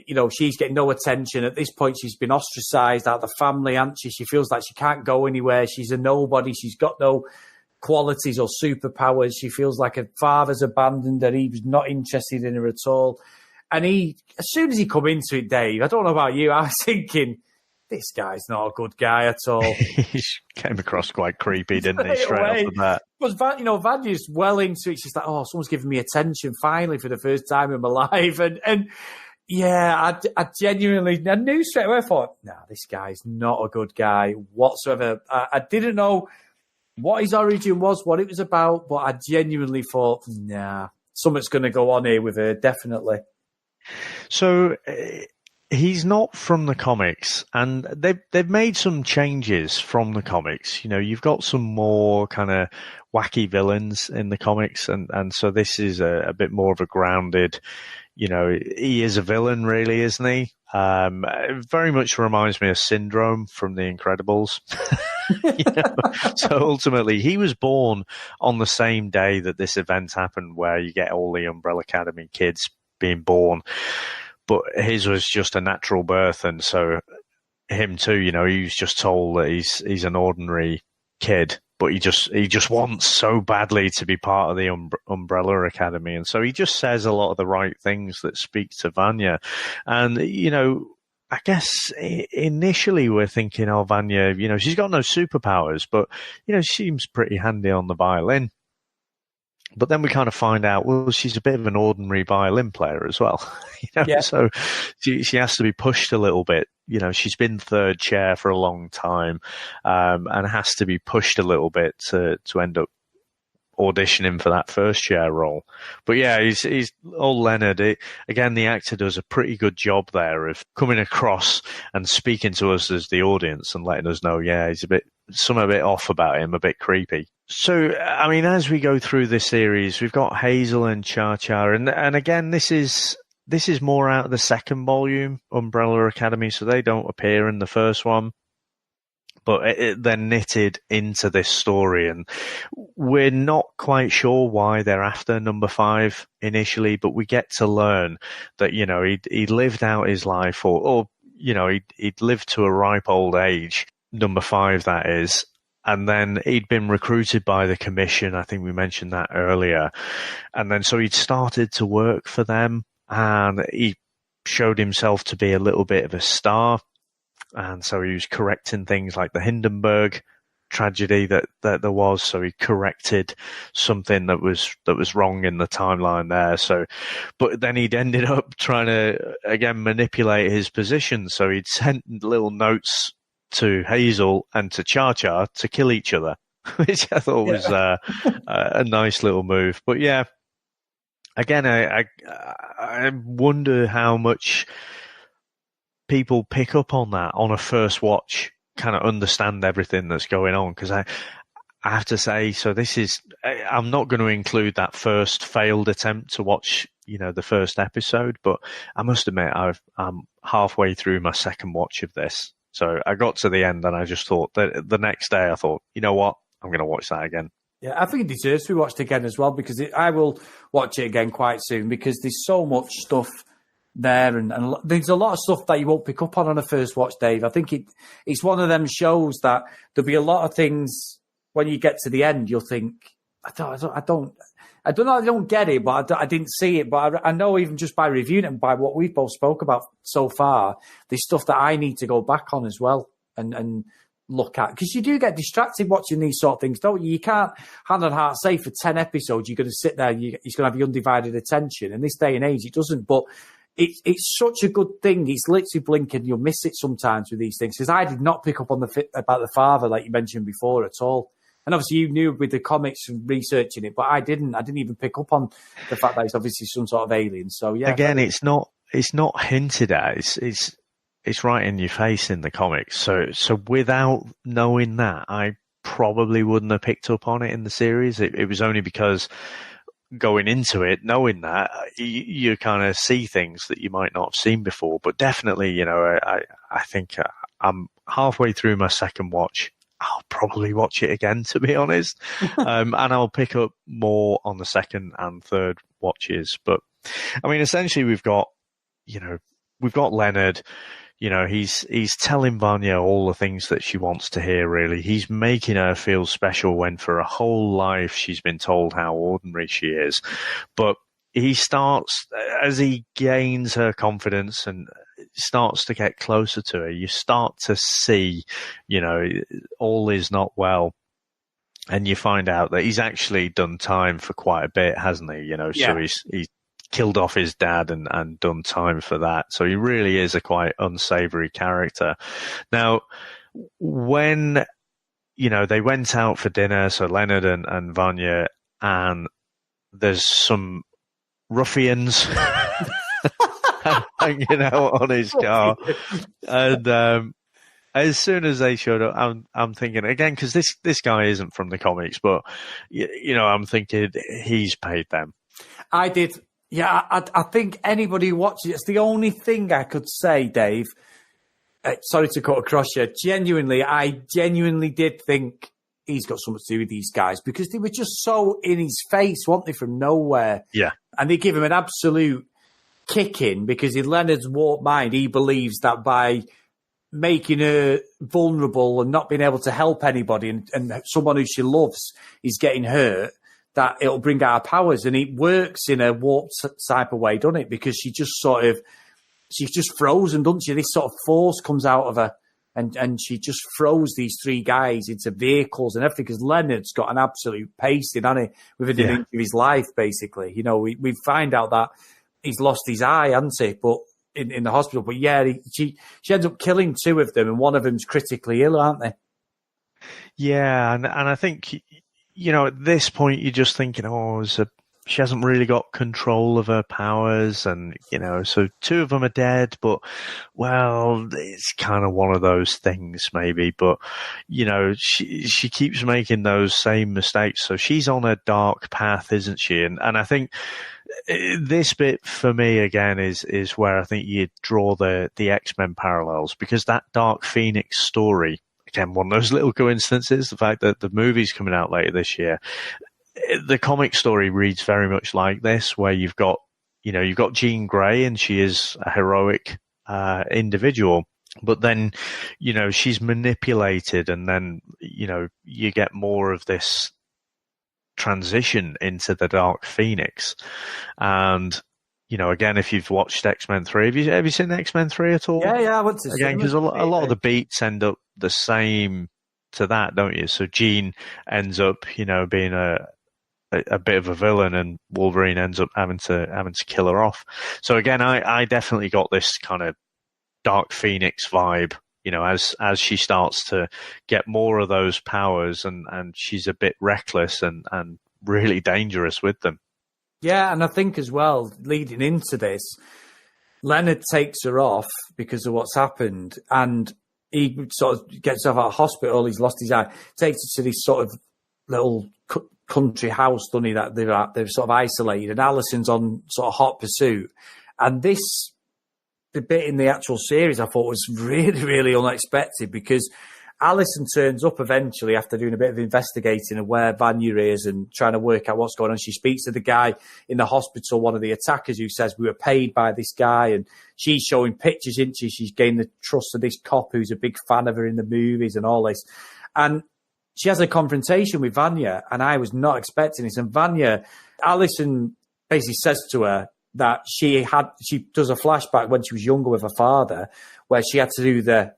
you know, she's getting no attention. At this point, she's been ostracised out of the family, hasn't she? She feels like she can't go anywhere. She's a nobody. She's got no qualities or superpowers. She feels like her father's abandoned her. He was not interested in her at all. And as soon as he come into it, Dave, I don't know about you, I was thinking, this guy's not a good guy at all. He came across quite creepy, didn't he, straight off the bat? But, you know, Vanya's well into it. She's like, oh, someone's giving me attention finally for the first time in my life. And yeah, I genuinely, I knew straight away, I thought, this guy's not a good guy whatsoever. I didn't know what his origin was, what it was about, but I genuinely thought, something's going to go on here with her, definitely. So he's not from the comics, and they've made some changes from the comics. You know, you've got some more kind of wacky villains in the comics, and so this is a bit more of a grounded. You know, he is a villain, really, isn't he? It very much reminds me of Syndrome from The Incredibles. You know? So ultimately, he was born on the same day that this event happened, where you get all the Umbrella Academy kids being born. But his was just a natural birth, and so him too. You know, he was just told that he's an ordinary kid, but he just wants so badly to be part of the Umbrella Academy, and so he just says a lot of the right things that speak to Vanya. And you know, I guess initially we're thinking, oh, Vanya, you know, she's got no superpowers, but you know, she seems pretty handy on the violin. But then we kind of find out, well, she's a bit of an ordinary violin player as well. You know? Yeah. So she has to be pushed a little bit. You know, she's been third chair for a long time, and has to be pushed a little bit to end up auditioning for that first chair role. But yeah, he's old Leonard. Again, the actor does a pretty good job there of coming across and speaking to us as the audience and letting us know, he's something a bit off about him, a bit creepy. So, I mean, as we go through this series, we've got Hazel and Cha-Cha, and again, this is this is more out of the second volume, Umbrella Academy, so they don't appear in the first one. But they're knitted into this story, and we're not quite sure why they're after number 5 initially, but we get to learn that, you know, he'd lived out his life, or you know, he'd lived to a ripe old age, number 5 that is, and then he'd been recruited by the commission. I think we mentioned that earlier. And then so he'd started to work for them, and he showed himself to be a little bit of a star. And so he was correcting things like the Hindenburg tragedy that there was. So he corrected something that was wrong in the timeline there. So, but then he'd ended up trying to, again, manipulate his position. So he'd sent little notes to Hazel and to Cha-Cha to kill each other, which I thought was a nice little move. But yeah, again, I wonder how much people pick up on that on a first watch, kind of understand everything that's going on. Because I have to say, so this is, I'm not going to include that first failed attempt to watch, you know, the first episode, but I must admit I'm halfway through my second watch of this. So I got to the end and I just thought that the next day I thought, you know what, I'm going to watch that again. Yeah, I think it deserves to be watched again as well, because I will watch it again quite soon, because there's so much stuff there, and there's a lot of stuff that you won't pick up on a first watch, Dave. I think it's one of them shows that there'll be a lot of things when you get to the end, you'll think, I don't get it, but I didn't see it. But I know, even just by reviewing it and by what we've both spoke about so far, there's stuff that I need to go back on as well and look at, because you do get distracted watching these sort of things, don't you? You can't, hand on heart, say for 10 episodes you're going to sit there, you're going to have your undivided attention. In this day and age, it doesn't. But it's such a good thing. It's literally blinking. You'll miss it sometimes with these things, because I did not pick up on about the father, like you mentioned before, at all. And obviously you knew with the comics and researching it, but I didn't even pick up on the fact that it's obviously some sort of alien. So yeah, again, it's not hinted at. It's right in your face in the comics. So without knowing that, I probably wouldn't have picked up on it in the series. It was only because going into it, knowing that, you kind of see things that you might not have seen before. But definitely, you know, I think I'm halfway through my second watch. I'll probably watch it again, to be honest. And I'll pick up more on the second and third watches. But I mean, essentially we've got Leonard. You know, he's telling Vanya all the things that she wants to hear, really. He's making her feel special when for a whole life she's been told how ordinary she is. But he starts, as he gains her confidence and starts to get closer to her, you start to see, you know, all is not well. And you find out that he's actually done time for quite a bit, hasn't he? You know, yeah. So he's killed off his dad and done time for that. So he really is a quite unsavory character. Now, when, you know, they went out for dinner, so Leonard and Vanya, and there's some ruffians hanging out on his car. And as soon as they showed up, I'm thinking, again, because this guy isn't from the comics, but, you know, I'm thinking he's paid them. I did. Yeah, I think anybody who watches it, it's the only thing I could say, Dave. Sorry to cut across you. I genuinely did think he's got something to do with these guys, because they were just so in his face, weren't they, from nowhere? Yeah. And they give him an absolute kicking, because in Leonard's warped mind, he believes that by making her vulnerable and not being able to help anybody, and someone who she loves is getting hurt, that it'll bring out her powers. And it works in a warped type of way, doesn't it? Because she's just frozen, doesn't she? This sort of force comes out of her, and she just froze these three guys into vehicles and everything, because Leonard's got an absolute pasting, hasn't he, within an inch of his life, basically. You know, we find out that he's lost his eye, hasn't he? But in the hospital. But yeah, she ends up killing two of them, and one of them's critically ill, aren't they? Yeah, and I think, you know, at this point, you're just thinking, she hasn't really got control of her powers. And, you know, so two of them are dead, but, well, it's kind of one of those things maybe. But, you know, she keeps making those same mistakes. So she's on a dark path, isn't she? And I think This bit for me again is where I think you draw the X-Men parallels, because that Dark Phoenix story, again, one of those little coincidences, the fact that the movie's coming out later this year, the comic story reads very much like this, where you've got Jean Grey, and she is a heroic individual, but then, she's manipulated, and then, you get more of this transition into the Dark Phoenix. And, again, if you've watched X-Men 3, have you seen X-Men 3 at all? Yeah, I went to see it. Again, because a lot of the beats end up the same to that, don't you? So Jean ends up, being a bit of a villain, and Wolverine ends up having to kill her off. So again, I definitely got this kind of Dark Phoenix vibe, as she starts to get more of those powers, and she's a bit reckless and really dangerous with them. Yeah, and I think as well, leading into this, Leonard takes her off because of what's happened, and he sort of gets her out of hospital. He's lost his eye. Takes her to this sort of little country house, doesn't he, that they're sort of isolated, and Alison's on sort of hot pursuit. And the bit in the actual series I thought was really, really unexpected, because Alison turns up eventually after doing a bit of investigating of where Vanya is and trying to work out what's going on. She speaks to the guy in the hospital, one of the attackers, who says, we were paid by this guy, and she's showing pictures, isn't she? She's gained the trust of this cop who's a big fan of her in the movies and all this. And she has a confrontation with Vanya, and I was not expecting this. And Alison basically says to her that she does a flashback when she was younger with her father, where she had to do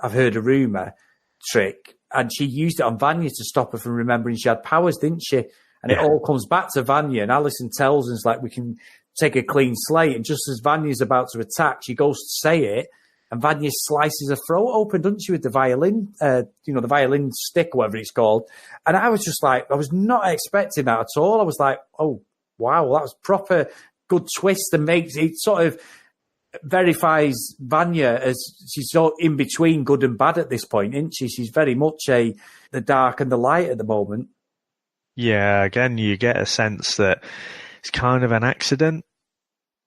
I've heard a rumour trick, and she used it on Vanya to stop her from remembering she had powers, didn't she? And It all comes back to Vanya, and Alison tells us, like, we can take a clean slate. And just as Vanya's about to attack, she goes to say it, and Vanya slices her throat open, doesn't she, with the violin, the violin stick, whatever it's called. And I was just like, I was not expecting that at all. I was like, oh, wow, that was proper good twist, and makes it sort of verifies Vanya as she's sort of in between good and bad at this point, isn't she? She's very much the dark and the light at the moment. Yeah, again, you get a sense that it's kind of an accident,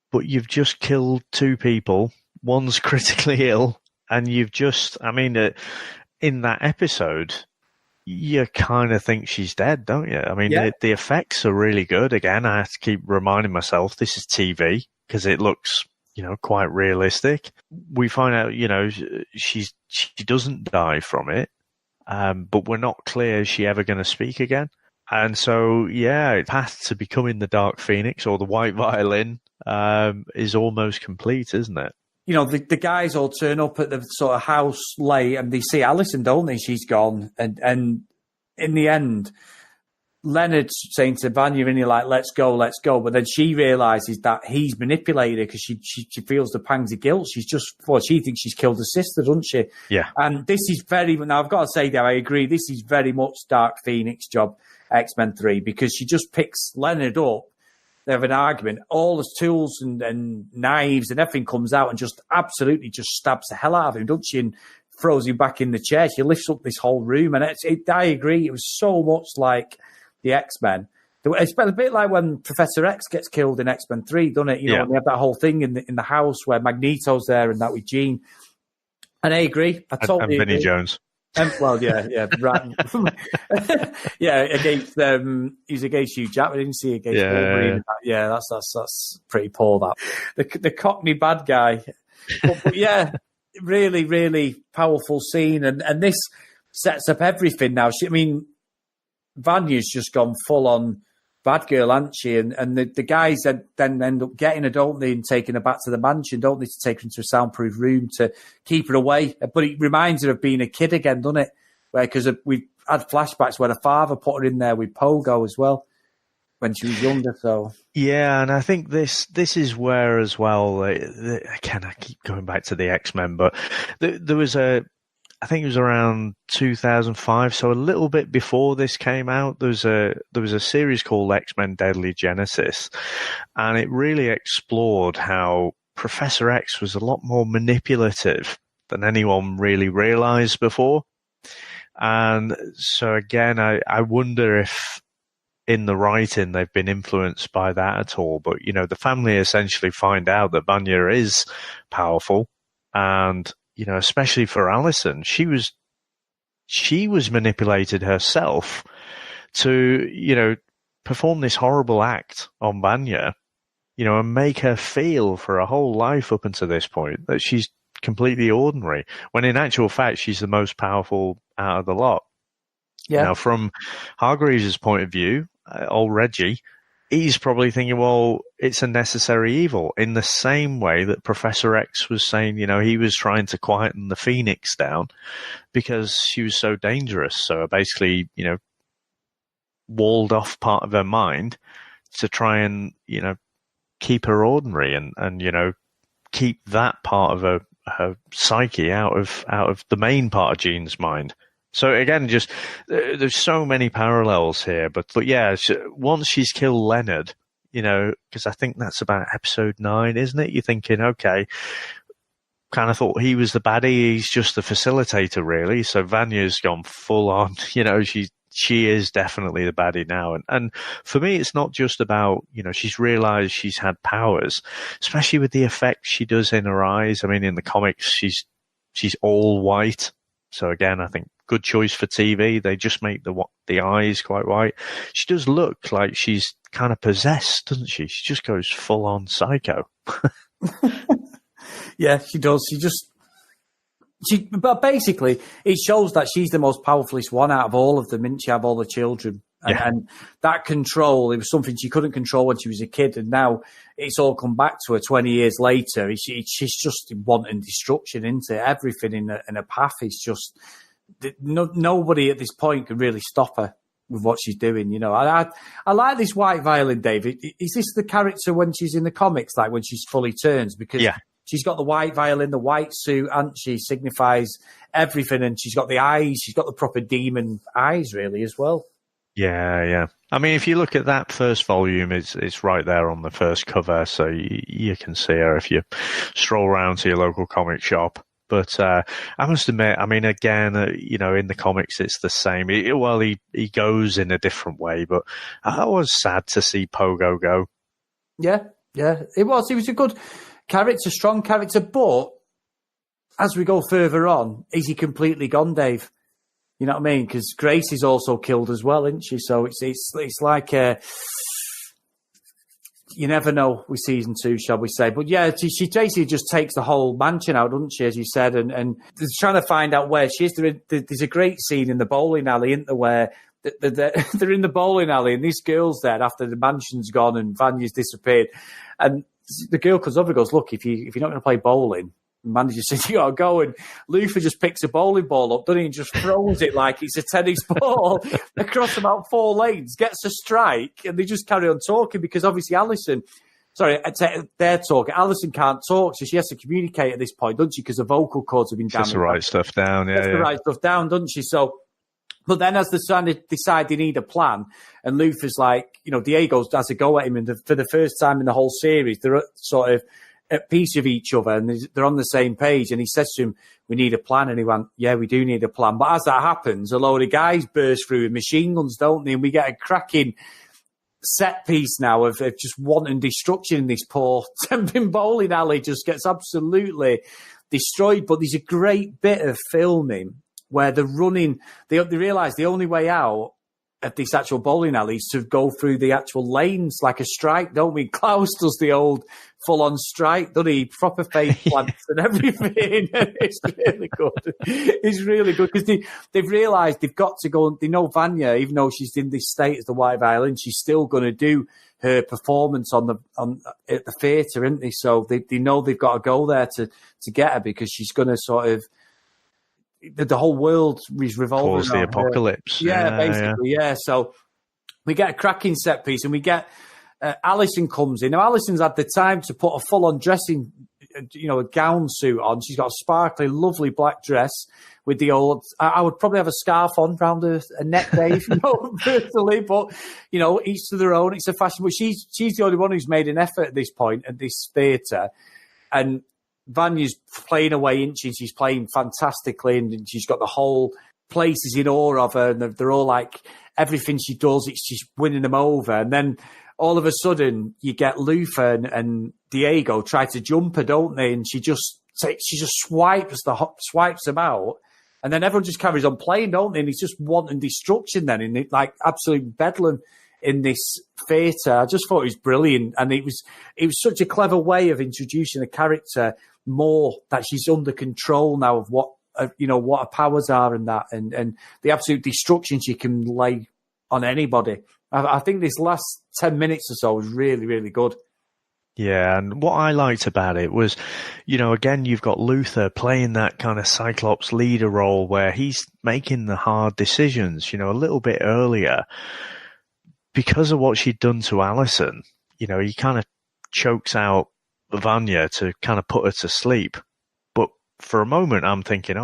but you've just killed two people. One's critically ill, and you've just, in that episode, you kind of think she's dead, don't you? The effects are really good. Again, I have to keep reminding myself this is TV, because it looks, quite realistic. We find out, she doesn't die from it, but we're not clear, is she ever going to speak again? And so, the path to becoming the Dark Phoenix or the White Violin is almost complete, isn't it? The guys all turn up at the sort of house late, and they see Alison, don't they? She's gone. And in the end, Leonard's saying to Vanya, and you're like, let's go. But then she realises that he's manipulated her, because she feels the pangs of guilt. She thinks she's killed her sister, doesn't she? Yeah. And this is now I've got to say that I agree. This is very much Dark Phoenix job, X-Men 3, because she just picks Leonard up. They have an argument. All the tools and knives and everything comes out, and just absolutely just stabs the hell out of him, doesn't she? And throws him back in the chair. She lifts up this whole room. And I agree. It was so much like the X-Men. It's a bit like when Professor X gets killed in X-Men 3, doesn't it? And they have that whole thing in the house where Magneto's there, and that with Jean. And I agree. I totally agree. Vinnie Jones. Right. Against he's against Hugh Jackman, didn't he? Against Wolverine. Yeah, that's pretty poor. That the Cockney bad guy, but really, really powerful scene, and this sets up everything now. Vanya's just gone full on bad girl, hasn't she? And the guys then end up getting her, don't they, and taking her back to the mansion, don't they, to take her into a soundproof room to keep her away. But it reminds her of being a kid again, doesn't it? Because we've had flashbacks where the father put her in there with Pogo as well when she was younger. So yeah, and I think this is where as well. Again, I keep going back to the X-Men, but there was I think it was around 2005, so a little bit before this came out. There was a series called X-Men Deadly Genesis, and it really explored how Professor X was a lot more manipulative than anyone really realized before. And so again, I wonder if in the writing they've been influenced by that at all. But, you know, the family essentially find out that Vanya is powerful. And, you know, especially for Alison, she was manipulated herself to, you know, perform this horrible act on Vanya, you know, and make her feel for her whole life up until this point that she's completely ordinary, when in actual fact she's the most powerful out of the lot. Yeah. Now, from Hargreaves' point of view, old Reggie, he's probably thinking, well, it's a necessary evil, in the same way that Professor X was saying, you know, he was trying to quieten the Phoenix down because she was so dangerous. So basically, you know, walled off part of her mind to try and, you know, keep her ordinary and you know, keep that part of her psyche out of the main part of Jean's mind. So again, just there's so many parallels here, but yeah, once she's killed Leonard, you know, because I think that's about episode 9, isn't it? You're thinking, okay, kind of thought he was the baddie, he's just the facilitator, really. So Vanya's gone full on, you know, she is definitely the baddie now. And for me, it's not just about, you know, she's realized she's had powers, especially with the effect she does in her eyes. I mean, in the comics, she's all white. So again, I think good choice for TV. They just make the eyes quite white. She does look like she's kind of possessed, doesn't she? She just goes full on psycho. Yeah, she does. But basically, it shows that she's the most powerfulest one out of all of them, didn't she, have all the children? And that control, it was something she couldn't control when she was a kid, and now it's all come back to her 20 years later. She's just wanting destruction into everything in a path. It's just, nobody at this point can really stop her with what she's doing. You know, I like this white violin, David. Is this the character when she's in the comics, like when she's fully turns? Because she's got the white violin, the white suit, and she signifies everything. And she's got the eyes. She's got the proper demon eyes, really, as well. Yeah. I mean, if you look at that first volume, it's right there on the first cover, so you can see her if you stroll around to your local comic shop. But I must admit, I mean, again, you know, in the comics, it's the same. He goes in a different way, but I was sad to see Pogo go. Yeah, it was. He was a good character, strong character, but as we go further on, is he completely gone, Dave? You know what I mean? Because Grace is also killed as well, isn't she? So it's like you never know with season 2, shall we say? But yeah, she basically just takes the whole mansion out, doesn't she? As you said, and they're trying to find out where she is. There's a great scene in the bowling alley, isn't there, where they're in the bowling alley and this girl's there after the mansion's gone and Vanya's disappeared, and the girl comes over and goes, "Look, if you're not going to play bowling." The manager says, "You gotta go," and Luther just picks a bowling ball up, doesn't he, and just throws it like it's a tennis ball across about 4 lanes, gets a strike, and they just carry on talking because obviously they're talking. Alison can't talk, so she has to communicate at this point, doesn't she, because the vocal cords have been damaged. Just to write stuff down, to write stuff down, doesn't she? So, but then as they decide they need a plan, and Luther's like, you know, Diego has a go at him, and for the first time in the whole series, they're sort of at peace with each other and they're on the same page, and he says to him, "We need a plan," and he went, "Yeah, we do need a plan." But as that happens, a load of guys burst through with machine guns, don't they, and we get a cracking set piece now of just wanting destruction in this poor temping bowling alley. Just gets absolutely destroyed. But there's a great bit of filming where they're running, they realise the only way out of this actual bowling alley is to go through the actual lanes like a strike, don't we? Klaus does the old full-on strike, doesn't he? Proper face plants and everything. It's really good. It's really good because they've realised they've got to go. They know Vanya, even though she's in this state as the white violin, she's still going to do her performance at the theatre, isn't they? So they know they've got to go there to get her because she's going to sort of. The whole world is revolving cause the apocalypse. Yeah, basically, yeah. So we get a cracking set piece, and we get Alison comes in. Now, Alison's had the time to put a full-on dressing, a gown suit on. She's got a sparkly, lovely black dress with the old. I would probably have a scarf on around her neck, Dave, personally. But each to their own. It's a fashion, but she's the only one who's made an effort at this point at this theatre, and Vanya's playing away, and she's playing fantastically, and she's got the whole place is in awe of her, and they're all like everything she does, it's just winning them over. And then all of a sudden, you get Luther and Diego try to jump her, don't they? And she just swipes them out. And then everyone just carries on playing, don't they? And it's just wanting destruction then, in like absolute bedlam in this theatre. I just thought it was brilliant. And it was such a clever way of introducing a character more, that she's under control now of what her powers are and that, and the absolute destruction she can lay on anybody. I think this last 10 minutes or so was really, really good. Yeah, and what I liked about it was, again, you've got Luther playing that kind of Cyclops leader role where he's making the hard decisions, a little bit earlier. Because of what she'd done to Alison, he kind of chokes out Vanya to kind of put her to sleep. But for a moment, I'm thinking,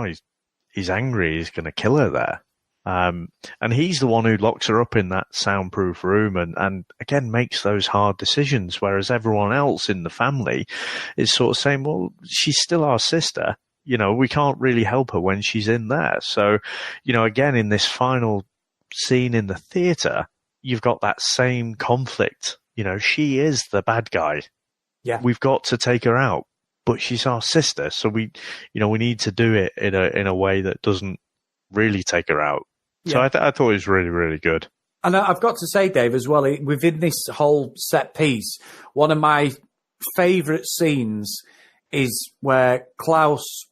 he's angry, he's going to kill her there. And he's the one who locks her up in that soundproof room and again makes those hard decisions, whereas everyone else in the family is sort of saying, well, she's still our sister. We can't really help her when she's in there. So, again, in this final scene in the theatre, you've got that same conflict. She is the bad guy. Yeah. We've got to take her out, but she's our sister. So we need to do it in a way that doesn't really take her out. So I thought it was really, really good. And I've got to say, Dave, as well, within this whole set piece, one of my favourite scenes is where Klaus,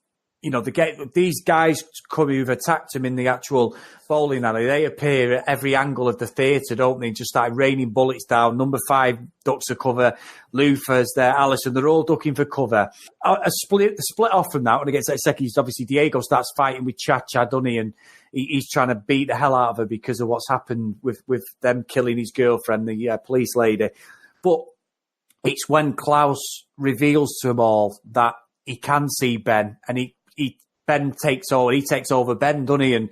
these guys who've attacked him in the actual bowling alley, they appear at every angle of the theatre, don't they? Just start raining bullets down. Number 5 ducks for cover. Luther's there. Alison, they're all ducking for cover. A split off from that, when it gets that second, obviously Diego starts fighting with Cha-Cha, doesn't he? And he's trying to beat the hell out of her because of what's happened with them killing his girlfriend, the police lady. But it's when Klaus reveals to them all that he can see Ben, and Ben takes over. He takes over Ben, doesn't he? And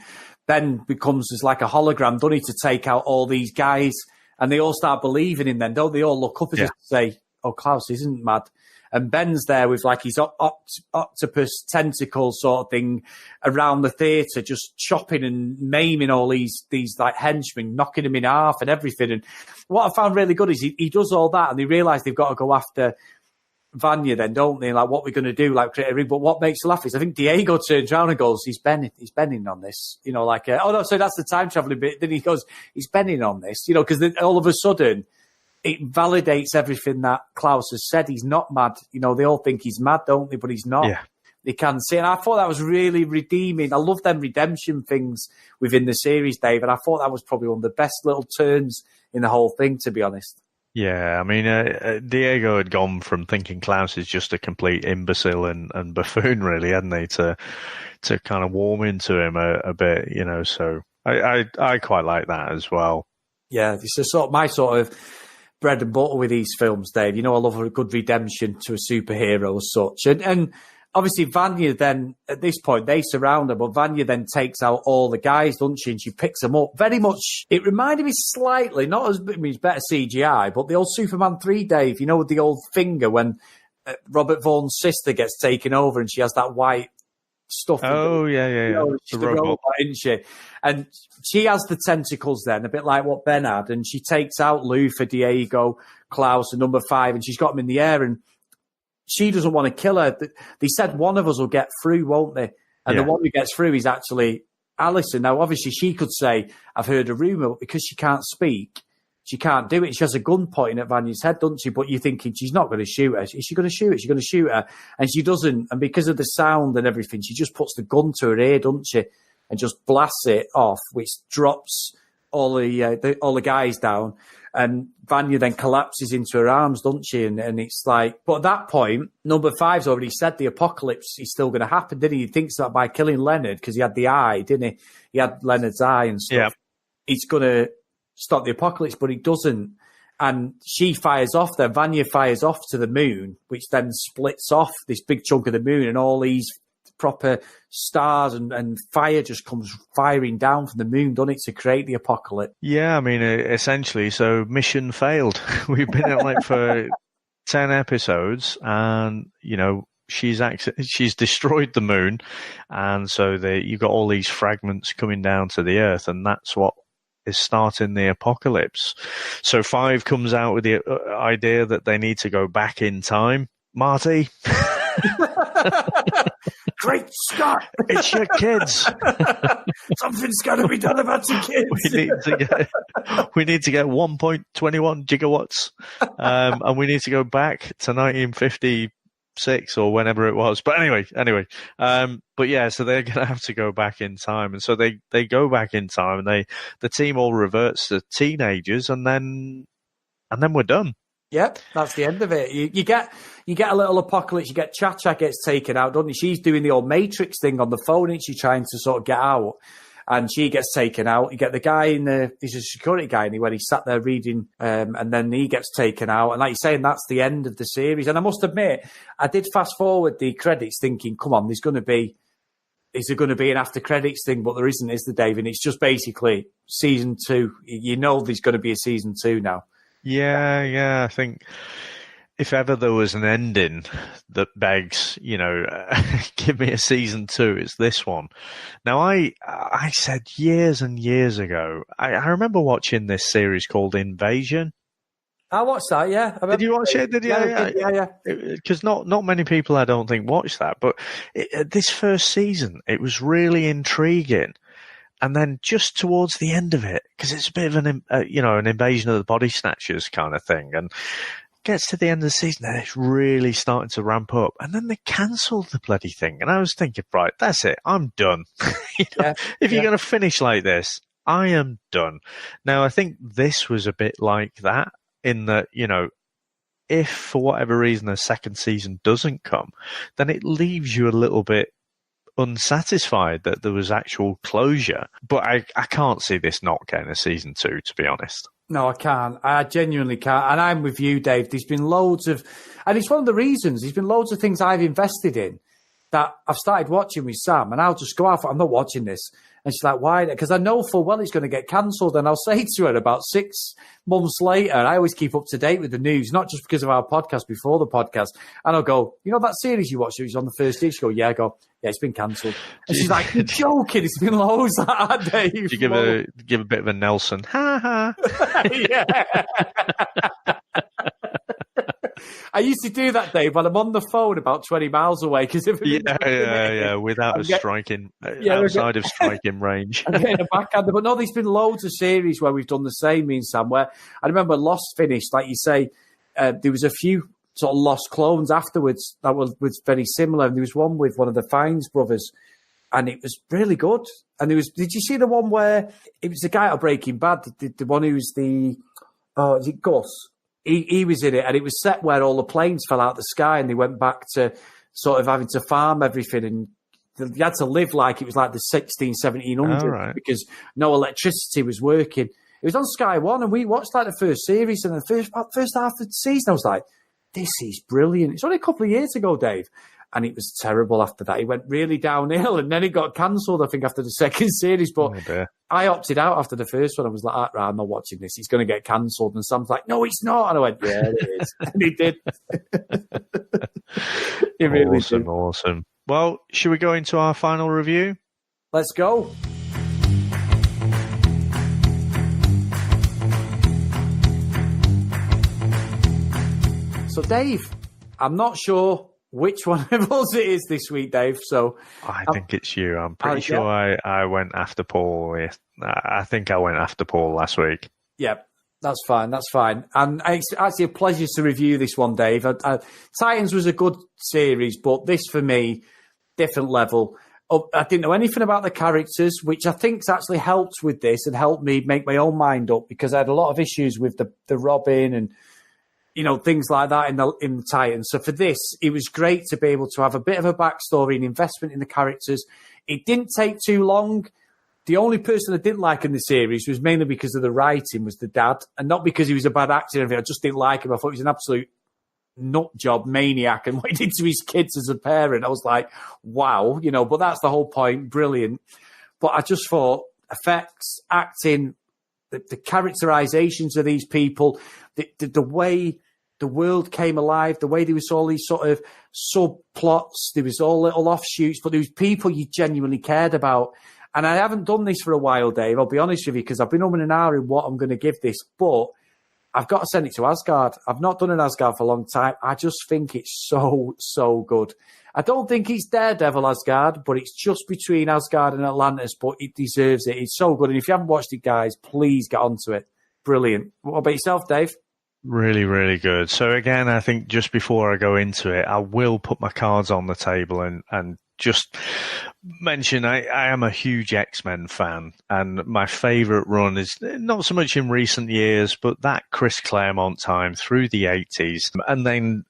Ben becomes just like a hologram, doesn't he, to take out all these guys. And they all start believing him then, don't they? All look up and just say, oh, Klaus isn't mad. And Ben's there with like his octopus tentacle sort of thing around the theatre, just chopping and maiming all these like henchmen, knocking them in half and everything. And what I found really good is he does all that, and they realise they've got to go after Vanya then, don't they? Like, what we're going to do, like, create a ring. But what makes you laugh is I think Diego turns around and goes, he's benning on this. Oh no, so that's the time traveling bit. Then he goes, he's benning on this, because then all of a sudden it validates everything that Klaus has said. He's not mad. They all think he's mad, don't they? But he's not. Yeah. They can see. And I thought that was really redeeming. I love them redemption things within the series, Dave. And I thought that was probably one of the best little turns in the whole thing, to be honest. Yeah, I mean, Diego had gone from thinking Klaus is just a complete imbecile and buffoon, really, hadn't he, to kind of warm into him a bit, so I quite like that as well. Yeah, it's my sort of bread and butter with these films, Dave. I love a good redemption to a superhero as such. And obviously Vanya then, at this point, they surround her, but Vanya then takes out all the guys, doesn't she? And she picks them up. Very much, it reminded me slightly, not as, it's better CGI, but the old Superman 3, Dave, with the old finger when Robert Vaughn's sister gets taken over and she has that white stuff. Oh, yeah. She's the robot, isn't she? And she has the tentacles then, a bit like what Ben had, and she takes out Luther, Diego, Klaus, and number 5, and she's got them in the air, and she doesn't want to kill her. They said one of us will get through, won't they? And the one who gets through is actually Alison. Now, obviously, she could say, I've heard a rumour, but because she can't speak, she can't do it. She has a gun pointing at Vanya's head, doesn't she? But you're thinking, she's not going to shoot her. Is she going to shoot her? She's going to shoot her. And she doesn't. And because of the sound and everything, she just puts the gun to her ear, doesn't she? And just blasts it off, which drops all the guys down. And Vanya then collapses into her arms, doesn't she? And it's like, but at that point, number 5's already said the apocalypse is still going to happen, didn't he? He thinks that by killing Leonard, because he had the eye, didn't he? He had Leonard's eye and stuff. Yeah. It's going to stop the apocalypse, but it doesn't. And she fires off then. Vanya fires off to the moon, which then splits off this big chunk of the moon, and all these proper stars and fire just comes firing down from the moon, doesn't it, to create the apocalypse? Yeah, I mean, essentially, so mission failed. We've been on it for 10 episodes, and, she's destroyed the moon, and so you've got all these fragments coming down to the Earth, and that's what is starting the apocalypse. So 5 comes out with the idea that they need to go back in time. Marty, Great Scott! it's your kids. Something's got to be done about your kids. We need to get 1.21 gigawatts, and we need to go back to 1956 or whenever it was. But anyway, but yeah, so they're going to have to go back in time, and so they go back in time, and the team all reverts to teenagers, and then we're done. Yep, that's the end of it. You get a little apocalypse. You get Cha-Cha gets taken out, doesn't she? She's doing the old Matrix thing on the phone, and she's trying to sort of get out, and she gets taken out. You get the guy he's a security guy, and when he sat there reading, and then he gets taken out. And like you're saying, that's the end of the series. And I must admit, I did fast forward the credits, thinking, "Come on, is there going to be an after credits thing?" But there isn't, is there, Dave? And it's just basically season 2. You know, there's going to be a season 2 now. Yeah. I think if ever there was an ending that begs, give me a season 2, it's this one. Now, I said years and years ago, I remember watching this series called Invasion. I watched that, yeah. Did you watch it? Did you? Yeah. Because not many people, I don't think, watched that. But this first season, it was really intriguing. And then just towards the end of it, because it's a bit of an invasion of the body snatchers kind of thing, and gets to the end of the season and it's really starting to ramp up, and then they cancelled the bloody thing. And I was thinking, right, that's it, I'm done. If you're going to finish like this, I am done. Now, I think this was a bit like that, in that, if for whatever reason a second season doesn't come, then it leaves you a little bit unsatisfied that there was actual closure. But I can't see this not getting a season 2, to be honest. No, I can't. I genuinely can't. And I'm with you, Dave. There's been loads of, and it's one of the reasons, there's been loads of things I've invested in that I've started watching with Sam, and I'll just go off, I'm not watching this. And she's like, why? Because I know full well it's going to get cancelled. And I'll say to her about 6 months later, and I always keep up to date with the news, not just because of our podcast, before the podcast. And I'll go, that series you watched, it was on the first day. She'll go, yeah. I go, yeah, it's been cancelled. And she's like, you're joking. It's been loads like that, Dave. Did you give a bit of a Nelson? Ha ha. Yeah. I used to do that, Dave, when I'm on the phone about 20 miles away. Without striking range. I'm getting a backhander. But no, there's been loads of series where we've done the same, me and Sam, where I remember Lost finished, like you say, there was a few sort of Lost clones afterwards that was very similar. And there was one with one of the Fiennes brothers, and it was really good. And did you see the one where it was the guy at Breaking Bad, the one who was is it Gus? He was in it, and it was set where all the planes fell out of the sky, and they went back to sort of having to farm everything, and you had to live like it was like the 1700s because no electricity was working. It was on Sky One, and we watched like the first series, and the first half of the season, I was like, this is brilliant. It's only a couple of years ago, Dave. And it was terrible after that. It went really downhill, and then it got cancelled, I think, after the second series. But I opted out after the first one. I was like, right, I'm not watching this. It's going to get cancelled. And Sam's like, no, it's not. And I went, yeah, it is. And he did. He really did. Awesome. Well, should we go into our final review? Let's go. So, Dave, I'm not sure which one of us it is this week, Dave. So I think it's you. I'm pretty sure I went after Paul. I think I went after Paul last week. Yep, that's fine. That's fine. And it's actually a pleasure to review this one, Dave. Titans was a good series, but this for me, different level. I didn't know anything about the characters, which I think's actually helped with this and helped me make my own mind up, because I had a lot of issues with the Robin and things like that in the Titans. So for this, it was great to be able to have a bit of a backstory and investment in the characters. It didn't take too long. The only person I didn't like in the series was mainly because of the writing, was the dad, and not because he was a bad actor or anything. I just didn't like him. I thought he was an absolute nut job maniac, and what he did to his kids as a parent, I was like, wow, but that's the whole point. Brilliant. But I just thought effects, acting, the characterizations of these people, the way the world came alive, the way there was all these sort of subplots, there was all little offshoots, but there was people you genuinely cared about. And I haven't done this for a while, Dave, I'll be honest with you, because I've been umming and ahhing what I'm going to give this, but I've got to send it to Asgard. I've not done an Asgard for a long time. I just think it's so good. I don't think it's Daredevil Asgard, but it's just between Asgard and Atlantis, but it deserves it. It's so good. And if you haven't watched it, guys, please get onto it. Brilliant. What about yourself, Dave? Really, really good. So again, I think just before I go into it, I will put my cards on the table and just mention I am a huge X-Men fan, and my favourite run is not so much in recent years, but that Chris Claremont time through the 80s. And then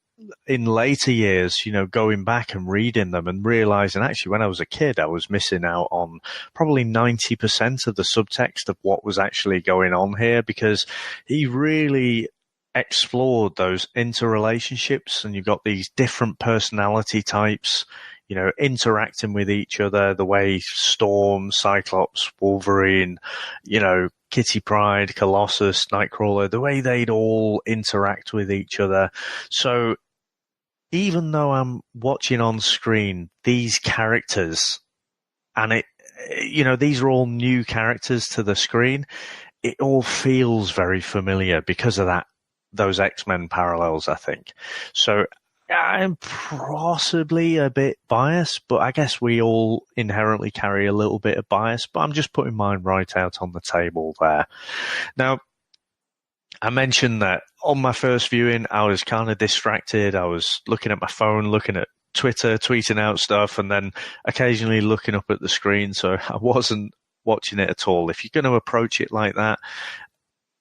in later years, going back and reading them and realising actually when I was a kid, I was missing out on probably 90% of the subtext of what was actually going on here, because he really explored those interrelationships, and you've got these different personality types, interacting with each other, the way Storm, Cyclops, Wolverine, Kitty Pryde, Colossus, Nightcrawler, the way they'd all interact with each other. So even though I'm watching on screen these characters, and these are all new characters to the screen, it all feels very familiar because of those X-Men parallels, I think. So I'm possibly a bit biased, but I guess we all inherently carry a little bit of bias, but I'm just putting mine right out on the table there. Now, I mentioned that on my first viewing, I was kind of distracted. I was looking at my phone, looking at Twitter, tweeting out stuff, and then occasionally looking up at the screen, so I wasn't watching it at all. If you're going to approach it like that,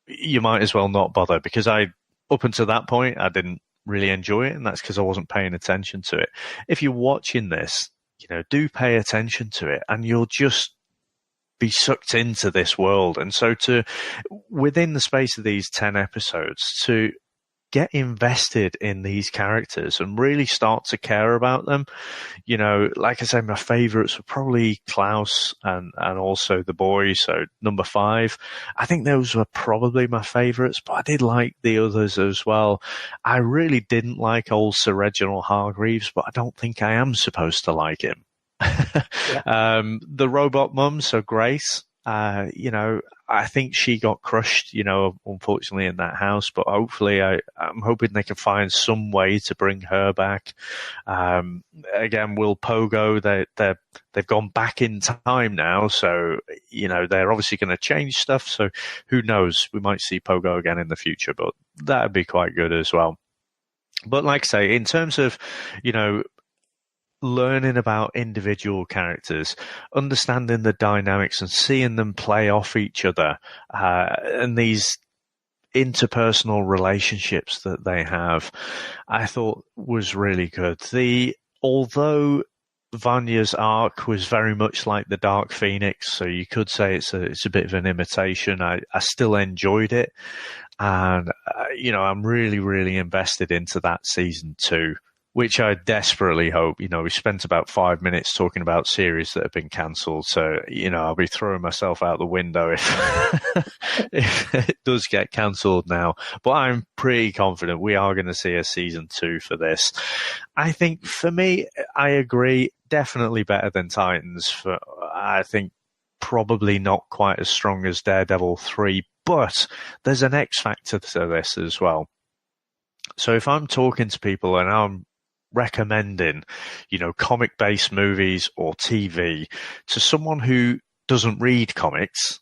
you might as well not bother, because up until that point, I didn't really enjoy it, and that's because I wasn't paying attention to it. If you're watching this, do pay attention to it, and you'll just be sucked into this world. And so within the space of these 10 episodes, to get invested in these characters and really start to care about them. Like I say, my favorites were probably Klaus and also the boy. So number 5, I think those were probably my favorites, but I did like the others as well. I really didn't like old Sir Reginald Hargreaves, but I don't think I am supposed to like him. Yeah. The robot mum, so Grace, I think she got crushed, unfortunately in that house, but hopefully I'm hoping they can find some way to bring her back. Again, Will Pogo, they've gone back in time now, so, they're obviously going to change stuff. So who knows? We might see Pogo again in the future, but that'd be quite good as well. But like I say, in terms of, learning about individual characters, understanding the dynamics and seeing them play off each other, and these interpersonal relationships that they have, I thought was really good. Although Vanya's arc was very much like the Dark Phoenix, so you could say it's a bit of an imitation, I still enjoyed it. And, I'm really, really invested into that season 2. Which I desperately hope. We spent about 5 minutes talking about series that have been cancelled. So, I'll be throwing myself out the window if it does get cancelled now. But I'm pretty confident we are going to see a season 2 for this. I think for me, I agree, definitely better than Titans. I think probably not quite as strong as Daredevil 3, but there's an X factor to this as well. So if I'm talking to people and I'm recommending, comic-based movies or TV to someone who doesn't read comics,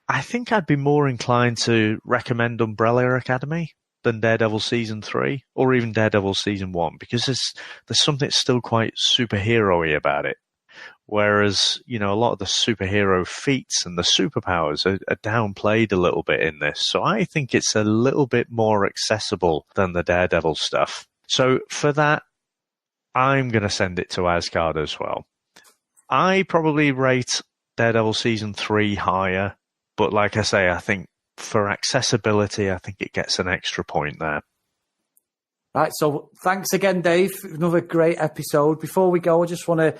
I think I'd be more inclined to recommend Umbrella Academy than Daredevil Season 3 or even Daredevil Season 1, because there's something still quite superhero-y about it. Whereas, a lot of the superhero feats and the superpowers are downplayed a little bit in this. So I think it's a little bit more accessible than the Daredevil stuff. So for that, I'm going to send it to Asgard as well. I probably rate Daredevil Season 3 higher, but like I say, I think for accessibility, I think it gets an extra point there. Right, so thanks again, Dave. Another great episode. Before we go, I just want to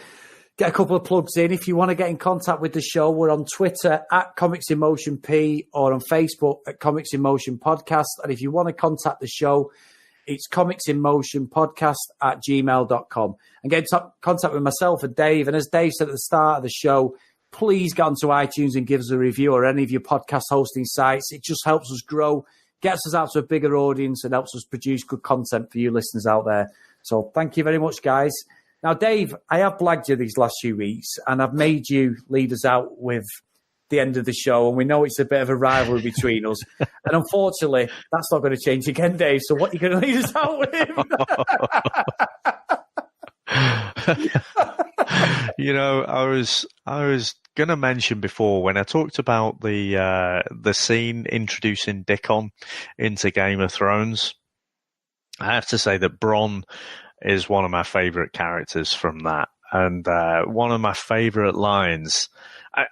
get a couple of plugs in. If you want to get in contact with the show, we're on Twitter at Comics in Motion P or on Facebook at Comics in Motion Podcast. And if you want to contact the show, it's comicsinmotionpodcast@gmail.com. And get in contact with myself and Dave. And as Dave said at the start of the show, please get onto iTunes and give us a review, or any of your podcast hosting sites. It just helps us grow, gets us out to a bigger audience, and helps us produce good content for you listeners out there. So thank you very much, guys. Now, Dave, I have blagged you these last few weeks, and I've made you lead us out with the end of the show, and we know it's a bit of a rivalry between us. And unfortunately, that's not going to change again, Dave. So what are you going to lead us out with? You know, I was going to mention before, when I talked about the scene introducing Dickon into Game of Thrones, I have to say that Bronn is one of my favourite characters from that. And one of my favourite lines,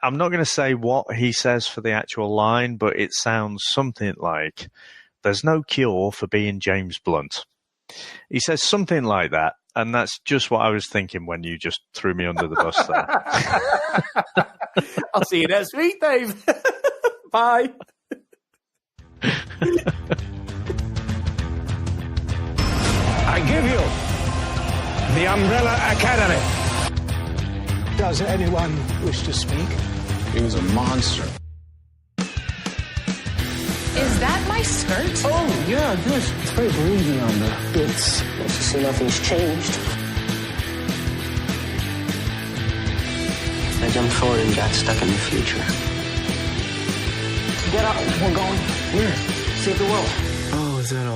I'm not going to say what he says for the actual line, but it sounds something like, "There's no cure for being James Blunt." He says something like that, and that's just what I was thinking when you just threw me under the bus there. I'll see you next week, Dave. Bye. I give you the Umbrella Academy. Does anyone wish to speak? He was a monster. Is that my skirt? Oh, yeah, this. It's very breezy on the bits. Well, to see nothing's changed. I jumped forward and got stuck in the future. Get up, we're going. Where? Save the world. Oh, is that all?